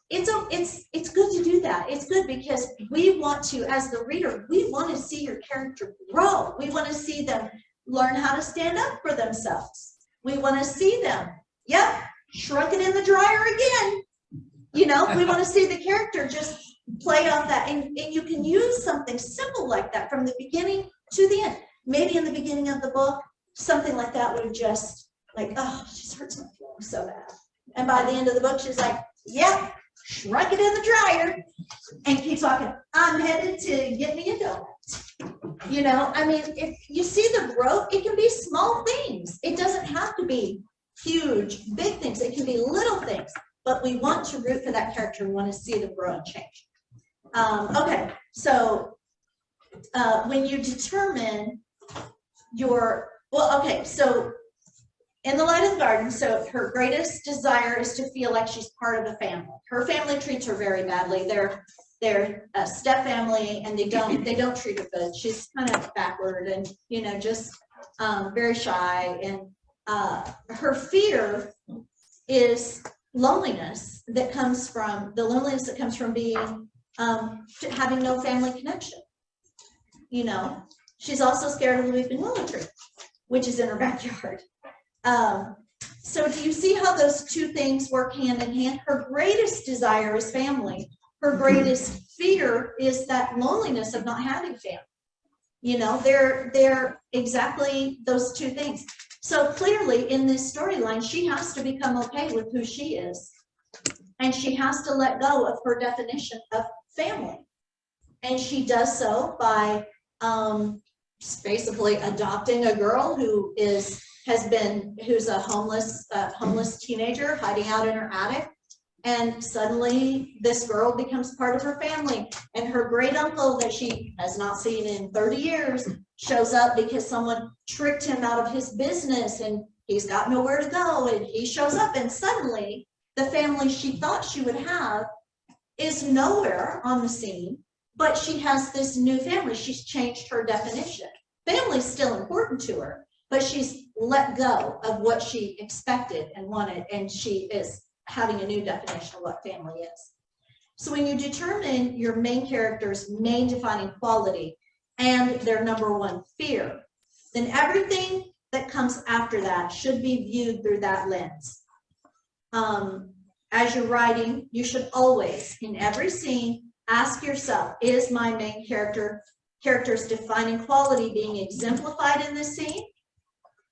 it's good to do that. It's good because we want to, as the reader, we want to see your character grow. We want to see them learn how to stand up for themselves. We want to see them, yep, shrunk it in the dryer again. You know, we want to see the character just play off that, and you can use something simple like that from the beginning to the end. Maybe in the beginning of the book, something like that would just like, oh, she's hurt my feelings so bad. And by the end of the book, she's like, yep, shrunk it in the dryer, and keeps walking. I'm headed to get me a donut. You know, I mean, if you see the growth, it can be small things. It doesn't have to be huge, big things. It can be little things, but we want to root for that character. We want to see them grow and change. Okay, so when you determine so in the Light of the Garden, so her greatest desire is to feel like she's part of a family. Her family treats her very badly. They're a step family, and they don't treat her good. She's kind of backward and, you know, just very shy. And her fear is loneliness that comes from being having no family connection. You know, She's also scared of the weeping willow tree, which is in her backyard. So do you see how those two things work hand in hand? Her greatest desire is family. Her greatest fear is that loneliness of not having family. You know, they're exactly those two things. So clearly in this storyline, she has to become okay with who she is. And she has to let go of her definition of family. And she does so by basically adopting a girl who's a homeless teenager hiding out in her attic. And suddenly this girl becomes part of her family. And her great uncle that she has not seen in 30 years shows up because someone tricked him out of his business and he's got nowhere to go. And he shows up and suddenly the family she thought she would have is nowhere on the scene, but she has this new family. She's changed her definition. Family's still important to her, but she's let go of what she expected and wanted, and she is having a new definition of what family is. So when you determine your main character's main defining quality and their number one fear, then everything that comes after that should be viewed through that lens. As you're writing, you should always, in every scene, ask yourself, is my main character's defining quality being exemplified in this scene?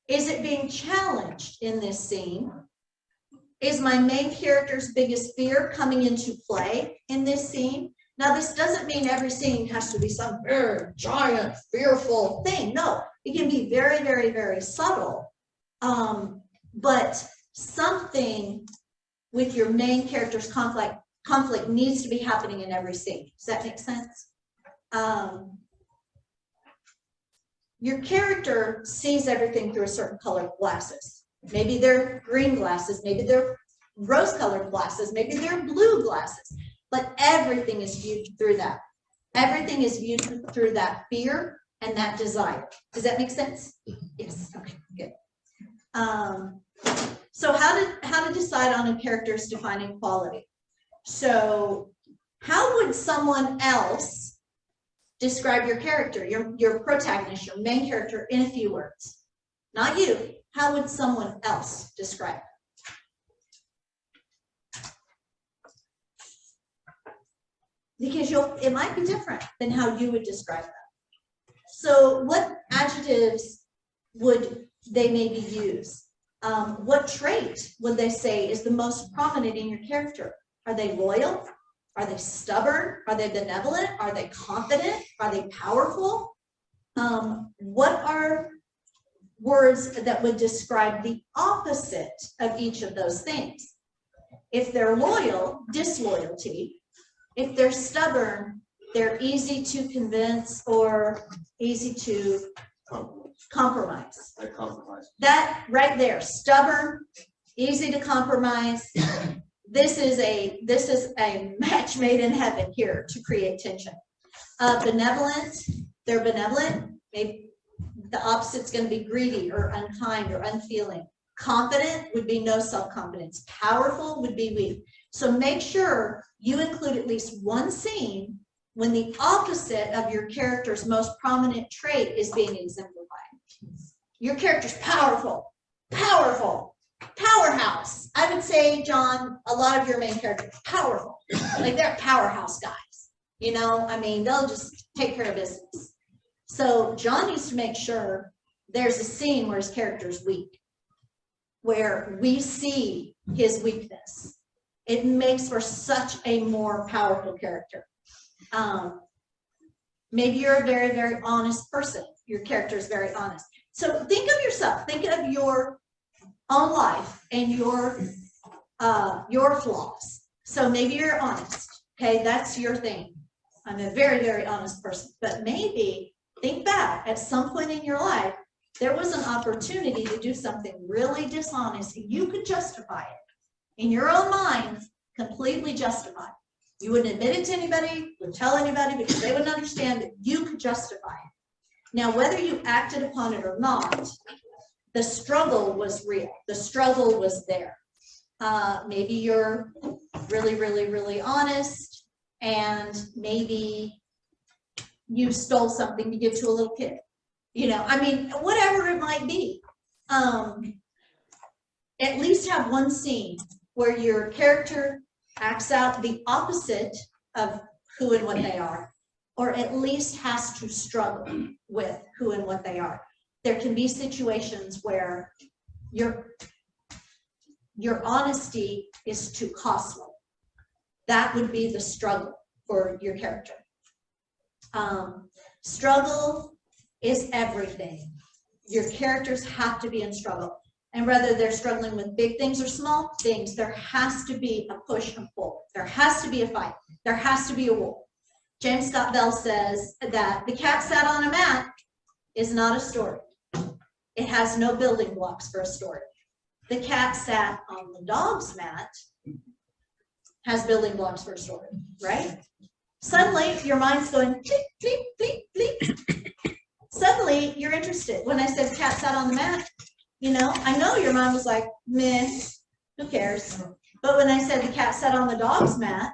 Is it being challenged in this scene? Is my main character's biggest fear coming into play in this scene? Now, this doesn't mean every scene has to be some very giant, fearful thing. No, it can be very, very, very subtle. But something with your main character's conflict needs to be happening in every scene. Does that make sense? Your character sees everything through a certain color of glasses. Maybe they're green glasses, maybe they're rose-colored glasses, maybe they're blue glasses, but everything is viewed through that. Everything is viewed through that fear and that desire. Does that make sense? Yes, okay, good. So how to decide on a character's defining quality? So how would someone else describe your character, your protagonist, your main character in a few words? Not you. How would someone else describe it? Because it might be different than how you would describe that. So what adjectives would they maybe use? What trait would they say is the most prominent in your character? Are they loyal? Are they stubborn? Are they benevolent? Are they confident? Are they powerful? What are words that would describe the opposite of each of those things? If they're loyal, disloyalty. If they're stubborn, they're easy to convince or easy to compromise. That right there, stubborn, easy to compromise. This is a match made in heaven here to create tension. Benevolent, they're benevolent. Maybe the opposite's going to be greedy or unkind or unfeeling. Confident would be no self-confidence. Powerful would be weak. So make sure you include at least one scene when the opposite of your character's most prominent trait is being exemplified. Your character's powerful, powerful, powerhouse. I would say, John, a lot of your main characters are powerful. Like they're powerhouse guys. You know, I mean, they'll just take care of business. So John needs to make sure there's a scene where his character's weak, where we see his weakness. It makes for such a more powerful character. Maybe you're a very, very honest person. Your character is very honest. So think of yourself. Think of your own life and your flaws. So maybe you're honest. Okay, that's your thing. I'm a very, very honest person. But maybe think back at some point in your life, there was an opportunity to do something really dishonest. You could justify it. In your own mind, completely justified. You wouldn't admit it to anybody, wouldn't tell anybody because they wouldn't understand that you could justify it. Now, whether you acted upon it or not, the struggle was real. The struggle was there. Maybe you're really, really, really honest, and maybe you stole something to give to a little kid. I mean, whatever it might be. At least have one scene where your character acts out the opposite of who and what they are, or at least has to struggle with who and what they are. There can be situations where your honesty is too costly. That would be the struggle for your character. Struggle is everything. Your characters have to be in struggle. And whether they're struggling with big things or small things, there has to be a push and pull. There has to be a fight. There has to be a war. James Scott Bell says that The Cat Sat on a Mat is not a story. It has no building blocks for a story. The Cat Sat on the Dog's Mat has building blocks for a story, right? Suddenly, your mind's going, bleep, bleep, bleep, bleep. Suddenly, you're interested. When I said cat sat on the mat, I know your mind was like, meh, who cares? But when I said the cat sat on the dog's mat,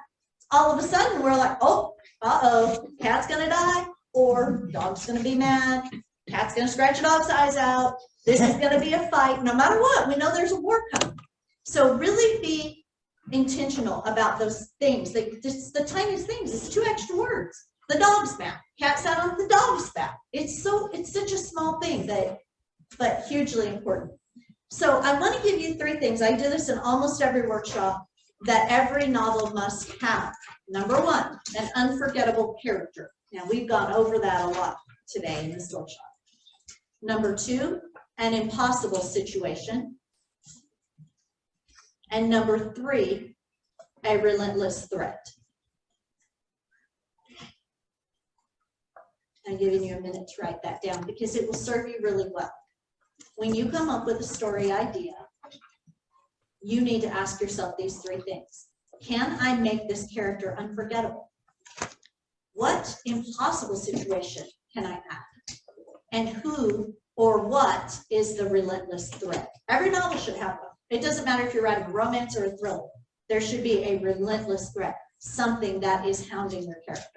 all of a sudden, we're like, oh, uh-oh, cat's gonna die, or dog's gonna be mad, cat's gonna scratch a dog's eyes out, this is gonna be a fight, no matter what, we know there's a war coming. So really be intentional about those things. Just the tiniest things. It's 2 extra words. The dog's mat. Cat sat on the dog's mat. It's such a small thing but hugely important. So I want to give you 3 things. I do this in almost every workshop that every novel must have. Number 1, an unforgettable character. Now we've gone over that a lot today in this workshop. Number 2, an impossible situation. And number 3, a relentless threat. I'm giving you a minute to write that down because it will serve you really well. When you come up with a story idea, you need to ask yourself these 3 things. Can I make this character unforgettable? What impossible situation can I add? And who or what is the relentless threat? Every novel should have one. It doesn't matter if you're writing a romance or a thriller. There should be a relentless threat, something that is hounding your character.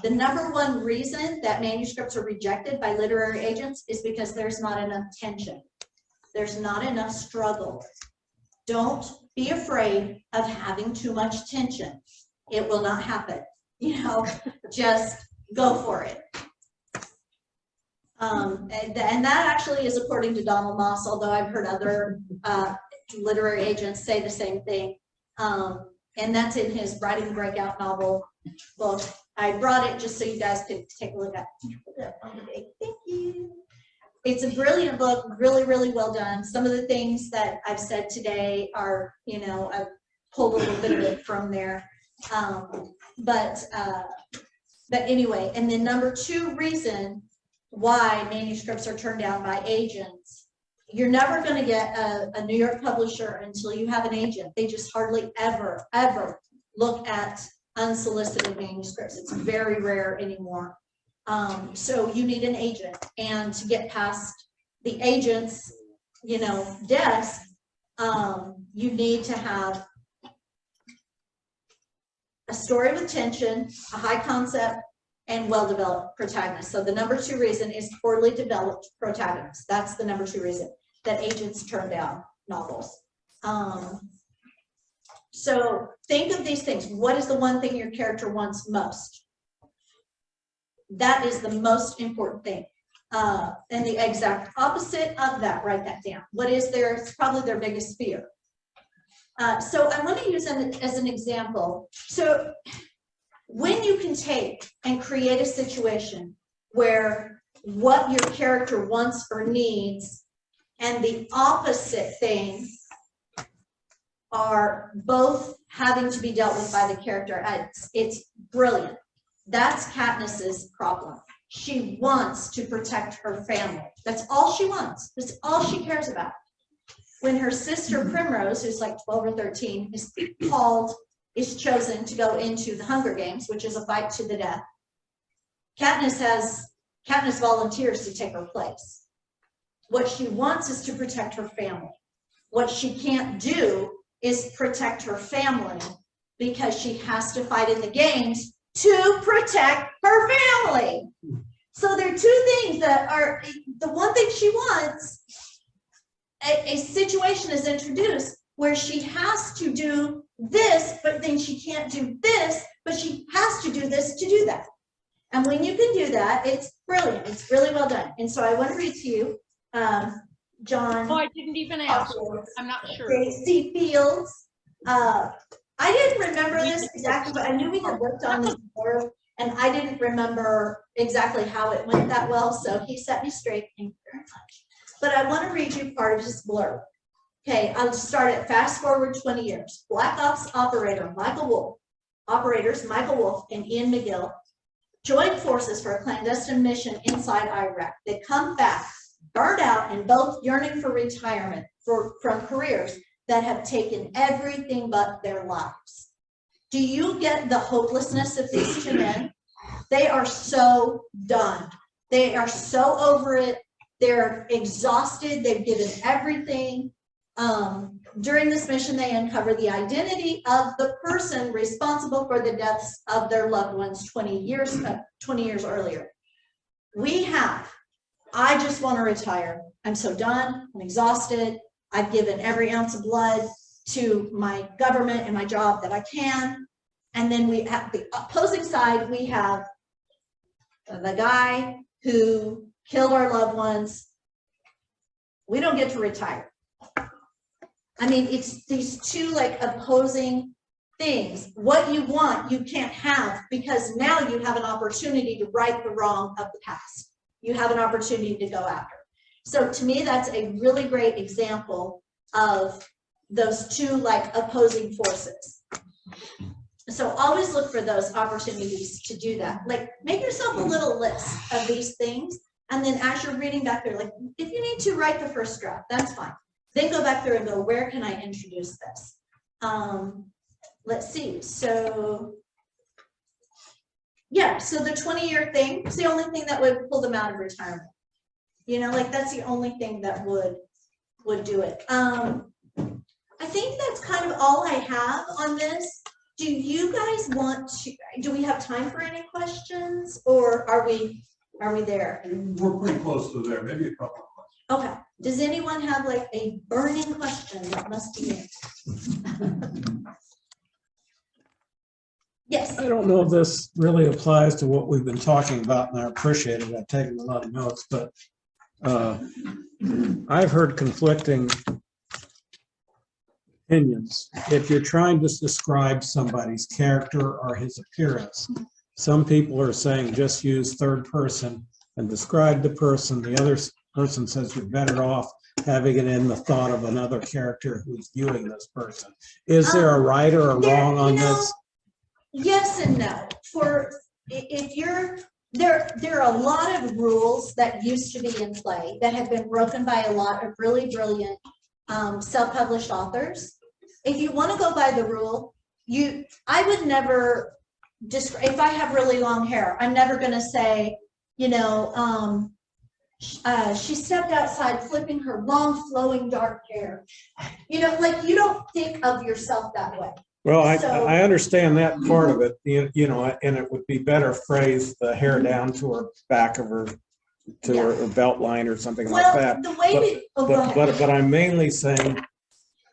The number 1 reason that manuscripts are rejected by literary agents is because there's not enough tension. There's not enough struggle. Don't be afraid of having too much tension. It will not happen. Just go for it. And that actually is according to Donald Moss, although I've heard other literary agents say the same thing. And that's in his Writing the Breakout Novel book. I brought it just so you guys could take a look at it. Thank you. It's a brilliant book, really, really well done. Some of the things that I've said today are, I've pulled a little bit of it from there. But anyway, and then number 2 reason why manuscripts are turned down by agents. You're never going to get a New York publisher until you have an agent. They just hardly ever look at unsolicited manuscripts. It's very rare anymore. So you need an agent, and to get past the agent's, desk, you need to have a story with tension, a high concept, and well-developed protagonist. So the number 2 reason is poorly developed protagonists. That's the number 2 reason that agents turn down novels. So think of these things. What is the one thing your character wants most? That is the most important thing. And the exact opposite of that, write that down. What is it's probably their biggest fear. So I want to use them as an example. So when you can take and create a situation where what your character wants or needs and the opposite thing are both having to be dealt with by the character, it's brilliant. That's Katniss's problem. She wants to protect her family. That's all she wants. That's all she cares about. When her sister Primrose, who's like 12 or 13, is chosen to go into the Hunger Games, which is a fight to the death, Katniss volunteers to take her place. What she wants is to protect her family. What she can't do is protect her family because she has to fight in the games to protect her family. So there are two things that are, the one thing she wants, a situation is introduced where she has to do this, but then she can't do this, but she has to do this to do that. And when you can do that, it's brilliant. It's really well done. And so I want to read to you, John. Oh, I didn't even ask. I'm not sure. J.C. Fields. I didn't remember this exactly, but I knew we had worked on this before, and I didn't remember exactly how it went that well. So he set me straight. Thank you very much. But I want to read you part of his blurb. Okay, I'll start at fast forward 20 years. Black Ops operator Michael Wolff, operators Michael Wolff and Ian McGill joined forces for a clandestine mission inside Iraq. They come back, burned out and both yearning for retirement from careers that have taken everything but their lives. Do you get the hopelessness of these two men? They are so done. They are so over it. They're exhausted. They've given everything. During this mission, they uncover the identity of the person responsible for the deaths of their loved ones 20 years earlier. I just want to retire. I'm so done. I'm exhausted. I've given every ounce of blood to my government and my job that I can. And then we have the opposing side. We have the guy who killed our loved ones. We don't get to retire. I mean, it's these two like opposing things. What you want, you can't have, because now you have an opportunity to right the wrong of the past. You have an opportunity to go after. So to me, that's a really great example of those two like opposing forces. So always look for those opportunities to do that. Like make yourself a little list of these things. And then as you're reading back there, like if you need to write the first draft, that's fine. Then go back through and go, where can I introduce this? Let's see. So yeah, so the 20-year thing is the only thing that would pull them out of retirement. You know, like that's the only thing that would do it. I think that's kind of all I have on this. Do you guys want to, do we have time for any questions, or are we there? We're pretty close to there, maybe a couple of questions. Okay. Does anyone have like a burning question that must be answered? Yes. I don't know if this really applies to what we've been talking about, and I appreciate it. I've taken a lot of notes, but I've heard conflicting opinions. If you're trying to describe somebody's character or his appearance, some people are saying just use third person and describe the person. The other person says you're better off having it in the thought of another character who's viewing this person. Is there a right or a wrong on this? Yes and no. For if you're there are a lot of rules that used to be in play that have been broken by a lot of really brilliant self-published authors. If you want to go by the rule, I would never describe, if I have really long hair, I'm never going to say, you know, she stepped outside flipping her long flowing dark hair. You know, like you don't think of yourself that way. Well, I understand that part of it, you know, and it would be better phrased the hair down to her back of her, to her belt line or something like that. The way but I'm mainly saying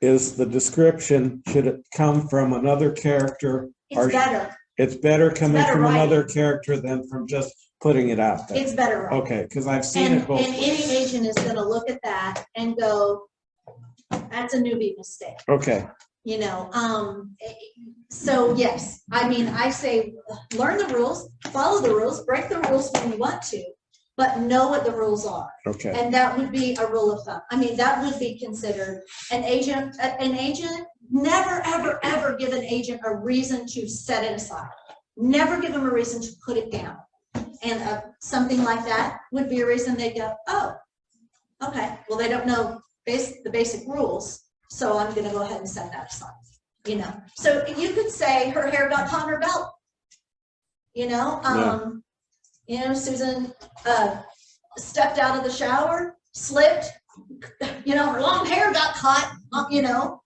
is the description, should it come from another character? It's better. It's better coming from another character than from just putting it out there. It's better. Right? Okay, because I've seen it both. And any agent is going to look at that and go, that's a newbie mistake. Okay. You know, so yes, I mean, I say, learn the rules, follow the rules, break the rules when you want to, but know what the rules are. Okay. And that would be a rule of thumb. I mean, that would be considered an agent. An agent, never, ever, ever give an agent a reason to set it aside. Never give them a reason to put it down. And something like that would be a reason they go, oh, okay, well, they don't know the basic rules. So I'm going to go ahead and set that aside, you know. So you could say her hair got caught in her belt, you know. You know, Susan stepped out of the shower, slipped, you know, her long hair got caught, you know.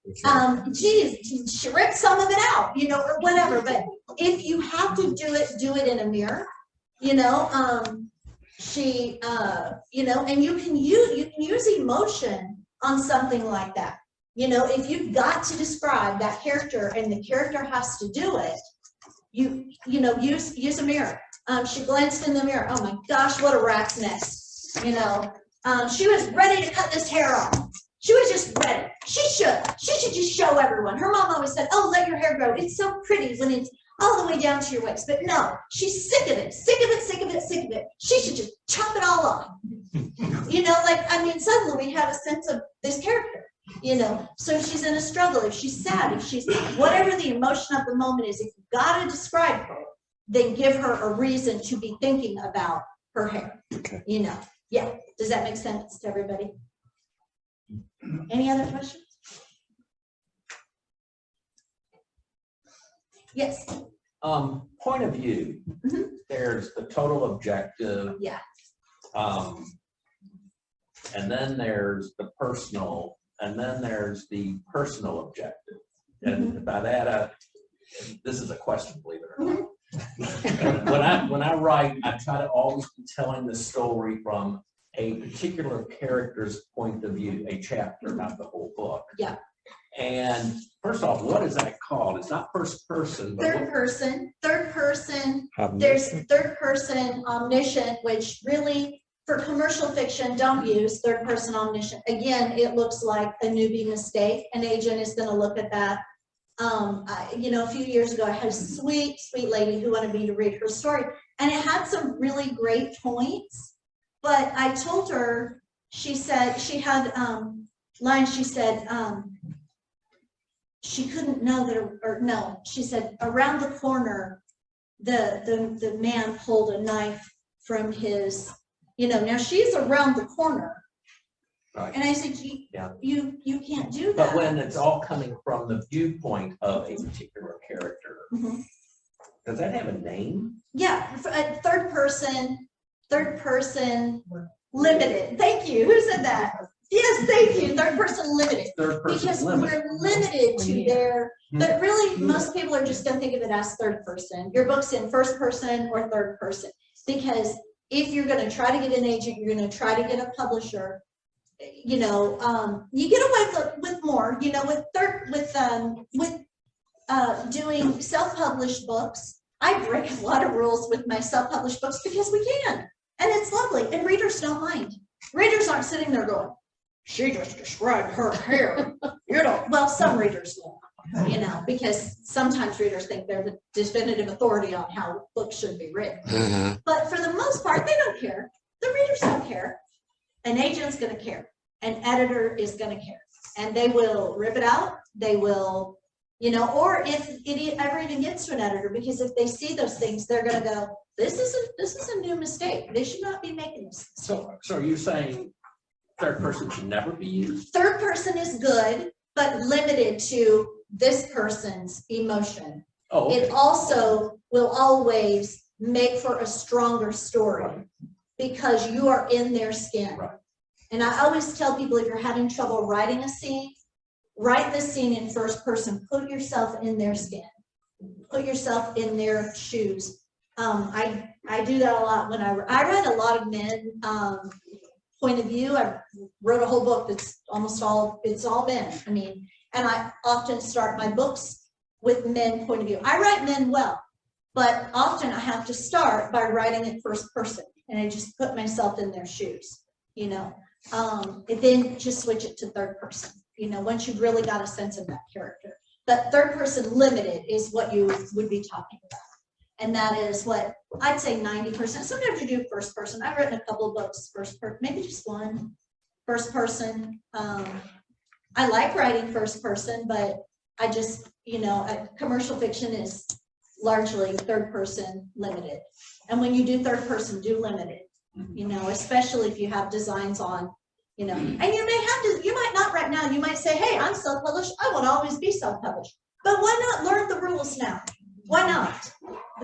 Geez, she ripped some of it out, you know, or whatever. But if you have to do it in a mirror, you know. She, you know, and you can use emotion on something like that. You know, if you've got to describe that character and the character has to do it, you know, use a mirror. She glanced in the mirror. Oh my gosh, what a rat's nest. You know, she was ready to cut this hair off. She was just ready. She should just show everyone. Her mom always said, oh, let your hair grow. It's so pretty when it's all the way down to your waist. But no, she's sick of it, sick of it, sick of it, sick of it. She should just chop it all off. You know, like, I mean, suddenly we have a sense of this character, you know. So if she's in a struggle, if she's sad, if she's, whatever the emotion of the moment is, if you've got to describe her, then give her a reason to be thinking about her hair, you know. Yeah, does that make sense to everybody? Any other questions? Yes. Point of view. Mhm. There's the total objective. Yeah. And then there's the personal, and then there's the personal objective. And by that, this is a question, believe it or not. When I write, I try to always be telling the story from a particular character's point of view, a chapter, not the whole book. Yeah. And first off, what is that called? It's not first person, but Third person. There's third person omniscient, which really for commercial fiction, don't use third person omniscient. Again, it looks like a newbie mistake. An agent is going to look at that. You know, a few years ago, I had a sweet lady who wanted me to read her story, and it had some really great points. But I told her, she said she had lines. She said she couldn't know that, or no, she said around the corner, the man pulled a knife from his, you know. Now she's around the corner. right. And I said, you can't do that. But when it's all coming from the viewpoint of a particular character, does that have a name? Yeah, third person limited. Thank you. Who said that? Yes, thank you. Third person limited. Third person Because limited. we're limited to their, but really most people are just gonna think of it as third person. Your book's in first person or third person. Because if you're gonna try to get an agent, you're gonna try to get a publisher, you know, you get away with more, you know, with doing self-published books. I break a lot of rules with my self-published books because we can, and it's lovely, and readers don't mind. Readers aren't sitting there going, she just described her hair, you know. Well, some readers will, you know, because sometimes readers think they're the definitive authority on how books should be written. But for the most part, they don't care. The readers don't care. An agent's going to care. An editor is going to care, and they will rip it out. They will, you know, or if it ever even gets to an editor, because if they see those things, they're going to go, this is a new mistake. They should not be making this mistake. So are you saying third person should never be used? Third person is good, but limited to this person's emotion. Oh, okay. It also will always make for a stronger story because you are in their skin. Right. And I always tell people, if you're having trouble writing a scene, write the scene in first person. Put yourself in their skin. Put yourself in their shoes. I do that a lot when I write a lot of men point of view. I wrote a whole book that's almost all, it's all men. I mean, and I often start my books with men point of view. I write men well, but often I have to start by writing it first person, and I just put myself in their shoes, you know. And then just switch it to third person, you know, once you've really got a sense of that character. But third person limited is what you would be talking about. And that is what I'd say 90%. Sometimes you do first person. I've written a couple of books, first person, maybe just one first person. I like writing first person, but I just, you know, commercial fiction is largely third person limited. And when you do third person, do limited, you know, especially if you have designs on, you know, and you may have to, you might not right now, you might say, hey, I'm self-published. I want to always be self-published. But why not learn the rules now? Why not?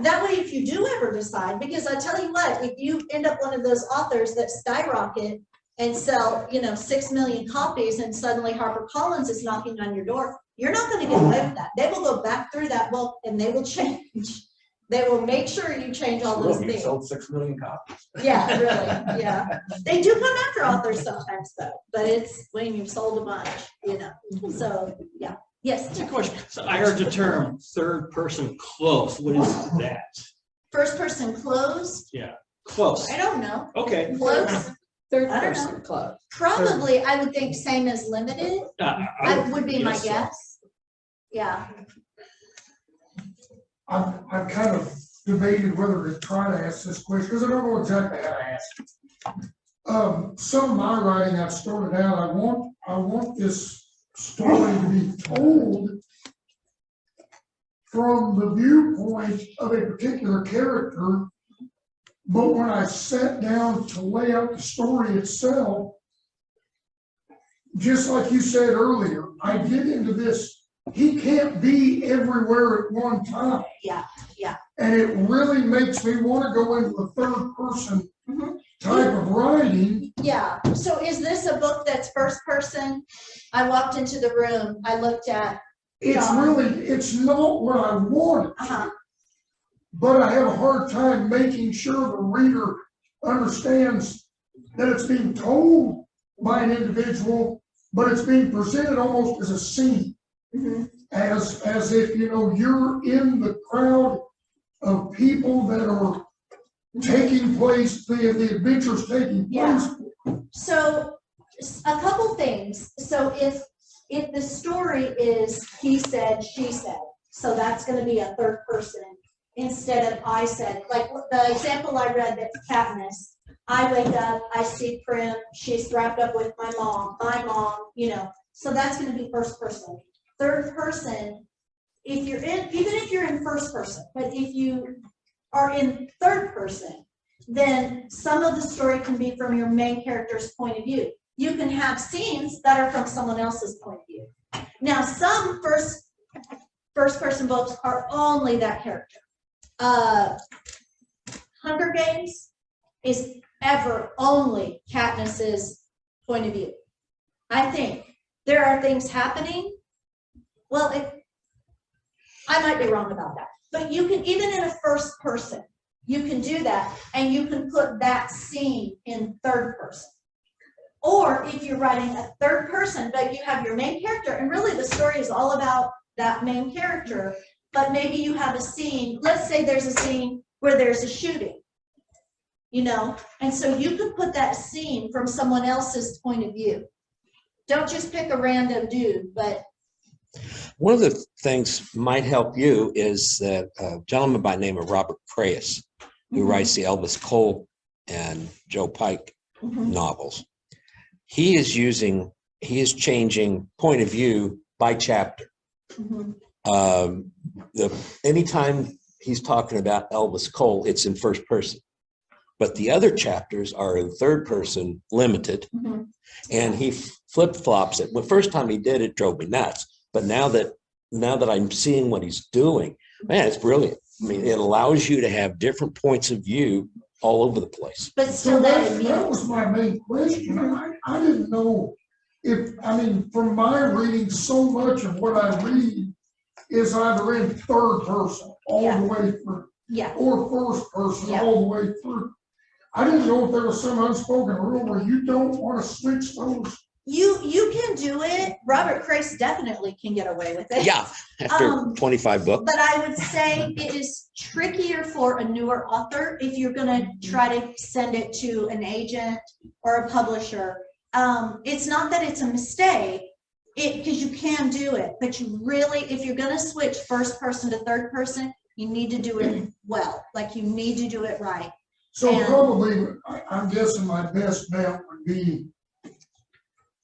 That way, if you do ever decide, because I tell you what, if you end up one of those authors that skyrocket and sell, you know, 6 million copies, and suddenly HarperCollins is knocking on your door, you're not going to get away with that. They will go back through that book and they will change They will make sure you change all those Look, you things. sold 6 million copies. Yeah, really, yeah. They do come after authors sometimes though, but it's when you've sold a bunch, you know, so, yeah. Yes, It's a question. So I heard the term third person close. What is that? first person closed, Yeah, close. I don't know, Okay. close, Third I don't know. person club. probably, I would think same as limited, I would be my guess so. guess. Yeah, I've kind of debated whether to try to ask this question, because I don't know exactly how to ask it. Some of my writing, I've started out, I want this story to be told from the viewpoint of a particular character. But when I sat down to lay out the story itself, just like you said earlier, I get into this, he can't be everywhere at one time. yeah, yeah. And it really makes me want to go into a third person Mhm. type of writing. Yeah, so is this a book that's first person? I walked into the room, I looked at, It's not what I wanted, uh-huh, but I have a hard time making sure the reader understands that it's being told by an individual, but it's being presented almost as a scene. mhm, As if, you know, you're in the crowd of people that are taking place, the adventures taking Yeah. place. So, a couple things, so if the story is he said, she said, so that's gonna be a third person instead of I said, like the example I read that's Katniss. I wake up, I see Prim, she's wrapped up with my mom, you know, so that's gonna be first person. Third person, if you're in, even if you're in first person, but if you are in third person, then some of the story can be from your main character's point of view. You can have scenes that are from someone else's point of view. Now, some first person books are only that character. Hunger Games is ever only Katniss's point of view. I think there are things happening. Well, I might be wrong about that, but you can, even in a first person, you can do that and you can put that scene in third person. Or if you're writing a third person, but you have your main character and really the story is all about that main character, but maybe you have a scene, let's say there's a scene where there's a shooting, you know, and so you could put that scene from someone else's point of view. Don't just pick a random dude, but one of the things might help you is that a gentleman by the name of Robert Crayus, who writes the Elvis Cole and Joe Pike novels. He is changing point of view by chapter. Anytime he's talking about Elvis Cole, it's in first person, but the other chapters are in third person limited, and he flip-flops it. The first time he did it drove me nuts, but now that I'm seeing what he's doing, man, it's brilliant. I mean, it allows you to have different points of view all over the place. but So still that that was my main question. I didn't know if, I mean, from my reading, so much of what I read is either in third person all Yeah. the way through, Yeah, or first person Yeah. all the way through. I didn't know if there was some unspoken rule where you don't want to switch those. you can do it. Robert Crace definitely can get away with it. Yeah, after 25 books. But I would say it is trickier for a newer author if you're gonna try to send it to an agent or a publisher. It's not that it's a mistake, because you can do it, but you really, if you're gonna switch first person to third person, you need to do it well, like you need to do it right. So And- probably, I'm guessing my best bet would be,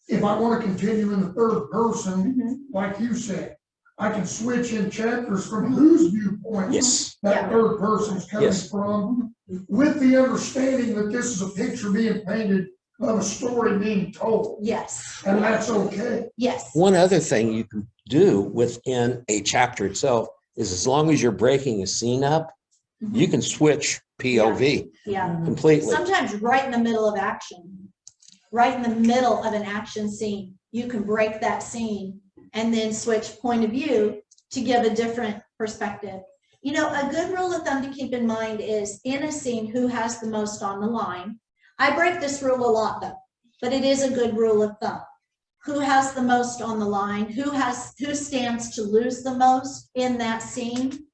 if I want to continue in the third person, like you said, I can switch in chapters from whose viewpoint Yes. that Yeah. third person's coming Yes. from, with the understanding that this is a picture being painted of a story being told, Yes, and that's okay. yes, One other thing you can do within a chapter itself is, as long as you're breaking a scene up, you can switch POV yeah. completely. Sometimes right in the middle of action, right in the middle of an action scene, you can break that scene and then switch point of view to give a different perspective. You know, a good rule of thumb to keep in mind is in a scene, who has the most on the line. I break this rule a lot though, but it is a good rule of thumb. Who has the most on the line, who stands to lose the most in that scene,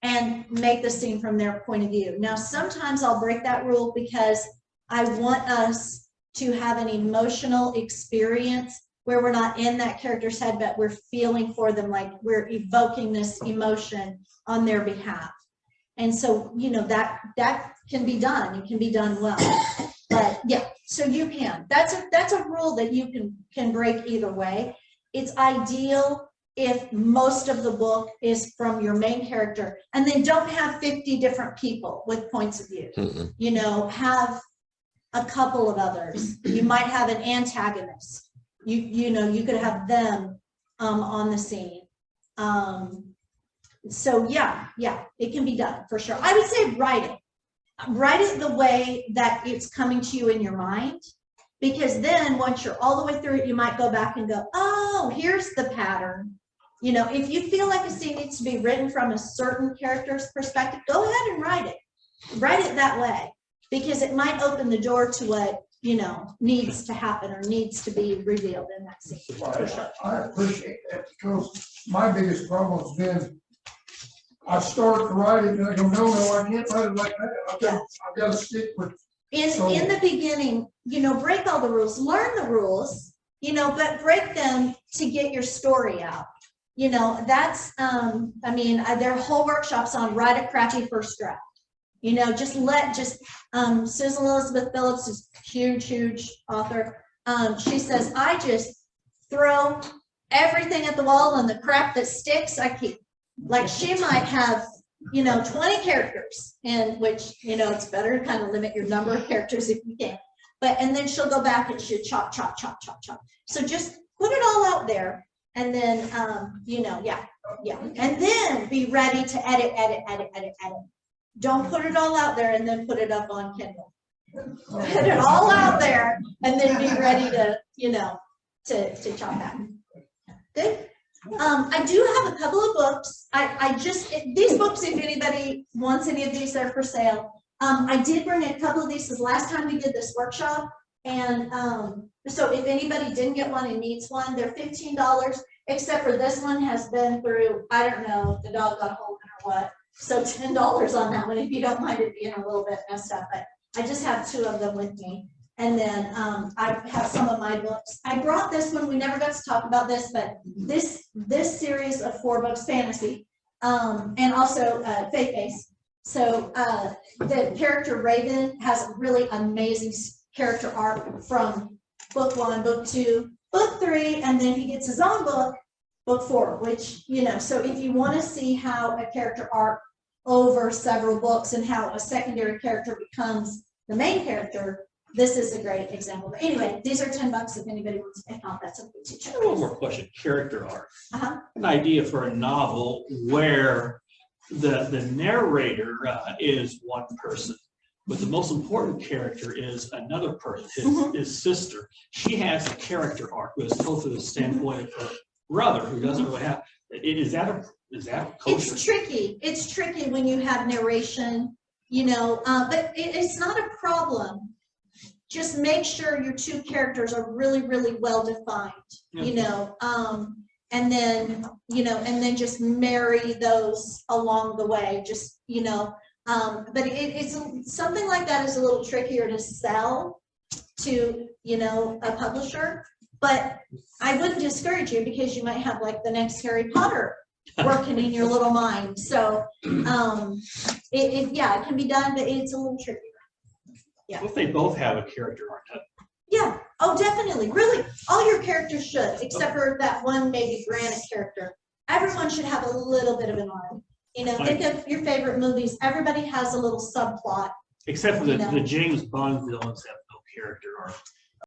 and make the scene from their point of view. Now, sometimes I'll break that rule because I want us to have an emotional experience where we're not in that character's head, but we're feeling for them, like we're evoking this emotion on their behalf. And so, you know, that can be done. It can be done well. But yeah, so you can. That's a rule that you can break either way. It's ideal if most of the book is from your main character, and then don't have 50 different people with points of view. You know, have a couple of others. You might have an antagonist. You know, you could have them on the scene. So yeah, it can be done for sure. I would say write it the way that it's coming to you in your mind, because then once you're all the way through it, you might go back and go, oh, here's the pattern. You know, if you feel like a scene needs to be written from a certain character's perspective, go ahead and write it that way, because it might open the door to what, you know, needs to happen or needs to be revealed in that scene. For sure. I appreciate that, because my biggest problem has been, I start to write it and I go, no, I can't write it like that. I've got to stick with. In the beginning, you know, break all the rules, learn the rules, you know, but break them to get your story out. You know, that's, I mean, there are whole workshops on write a crappy first draft. You know, Susan Elizabeth Phillips is huge author. She says, I just throw everything at the wall, and the crap that sticks, I keep. Like, she might have, you know, 20 characters, in which, you know, it's better to kind of limit your number of characters if you can. But, and then she'll go back and she'll chop. So just put it all out there, and then, you know, yeah. And then be ready to edit. Don't put it all out there and then put it up on Kindle. Put it all out there and then be ready to, you know, to chop that. Good. I do have a couple of books. These books, if anybody wants any of these, they're for sale. I did bring a couple of these because last time we did this workshop. And so if anybody didn't get one and needs one, they're $15, except for this one has been through, I don't know, the dog got hold of it or what. So $10 on that one, if you don't mind it being a little bit messed up. But I just have 2 of them with me. And then I have some of my books. I brought this one. We never got to talk about this, but this series of 4 books, fantasy, and also faith-based. So the character Raven has a really amazing character arc from book 1, book 2, book 3, and then he gets his own book, book 4, which, you know, so if you want to see how a character arc over several books and how a secondary character becomes the main character, this is a great example. But anyway, these are $10 if anybody wants to. If not, that's okay too. One more question, character arc. Uh-huh. An idea for a novel where the narrator is one person, but the most important character is another person, his sister. She has a character arc, but it's told through the standpoint of her brother, who doesn't really have. Is that kosher? It's tricky when you have narration, you know, but it's not a problem. Just make sure your 2 characters are really, really well defined, you know, and then, you know, and then just marry those along the way, just, you know, but it's something like that is a little trickier to sell to, you know, a publisher, but I wouldn't discourage you, because you might have like the next Harry Potter working in your little mind. So it can be done, but it's a little tricky. Yeah. If they both have a character arc. Yeah. Oh, definitely. Really, all your characters should, except for that one maybe Granite character. Everyone should have a little bit of an arc. You know, think of your favorite movies. Everybody has a little subplot. Except for the James Bond villains have no character arc.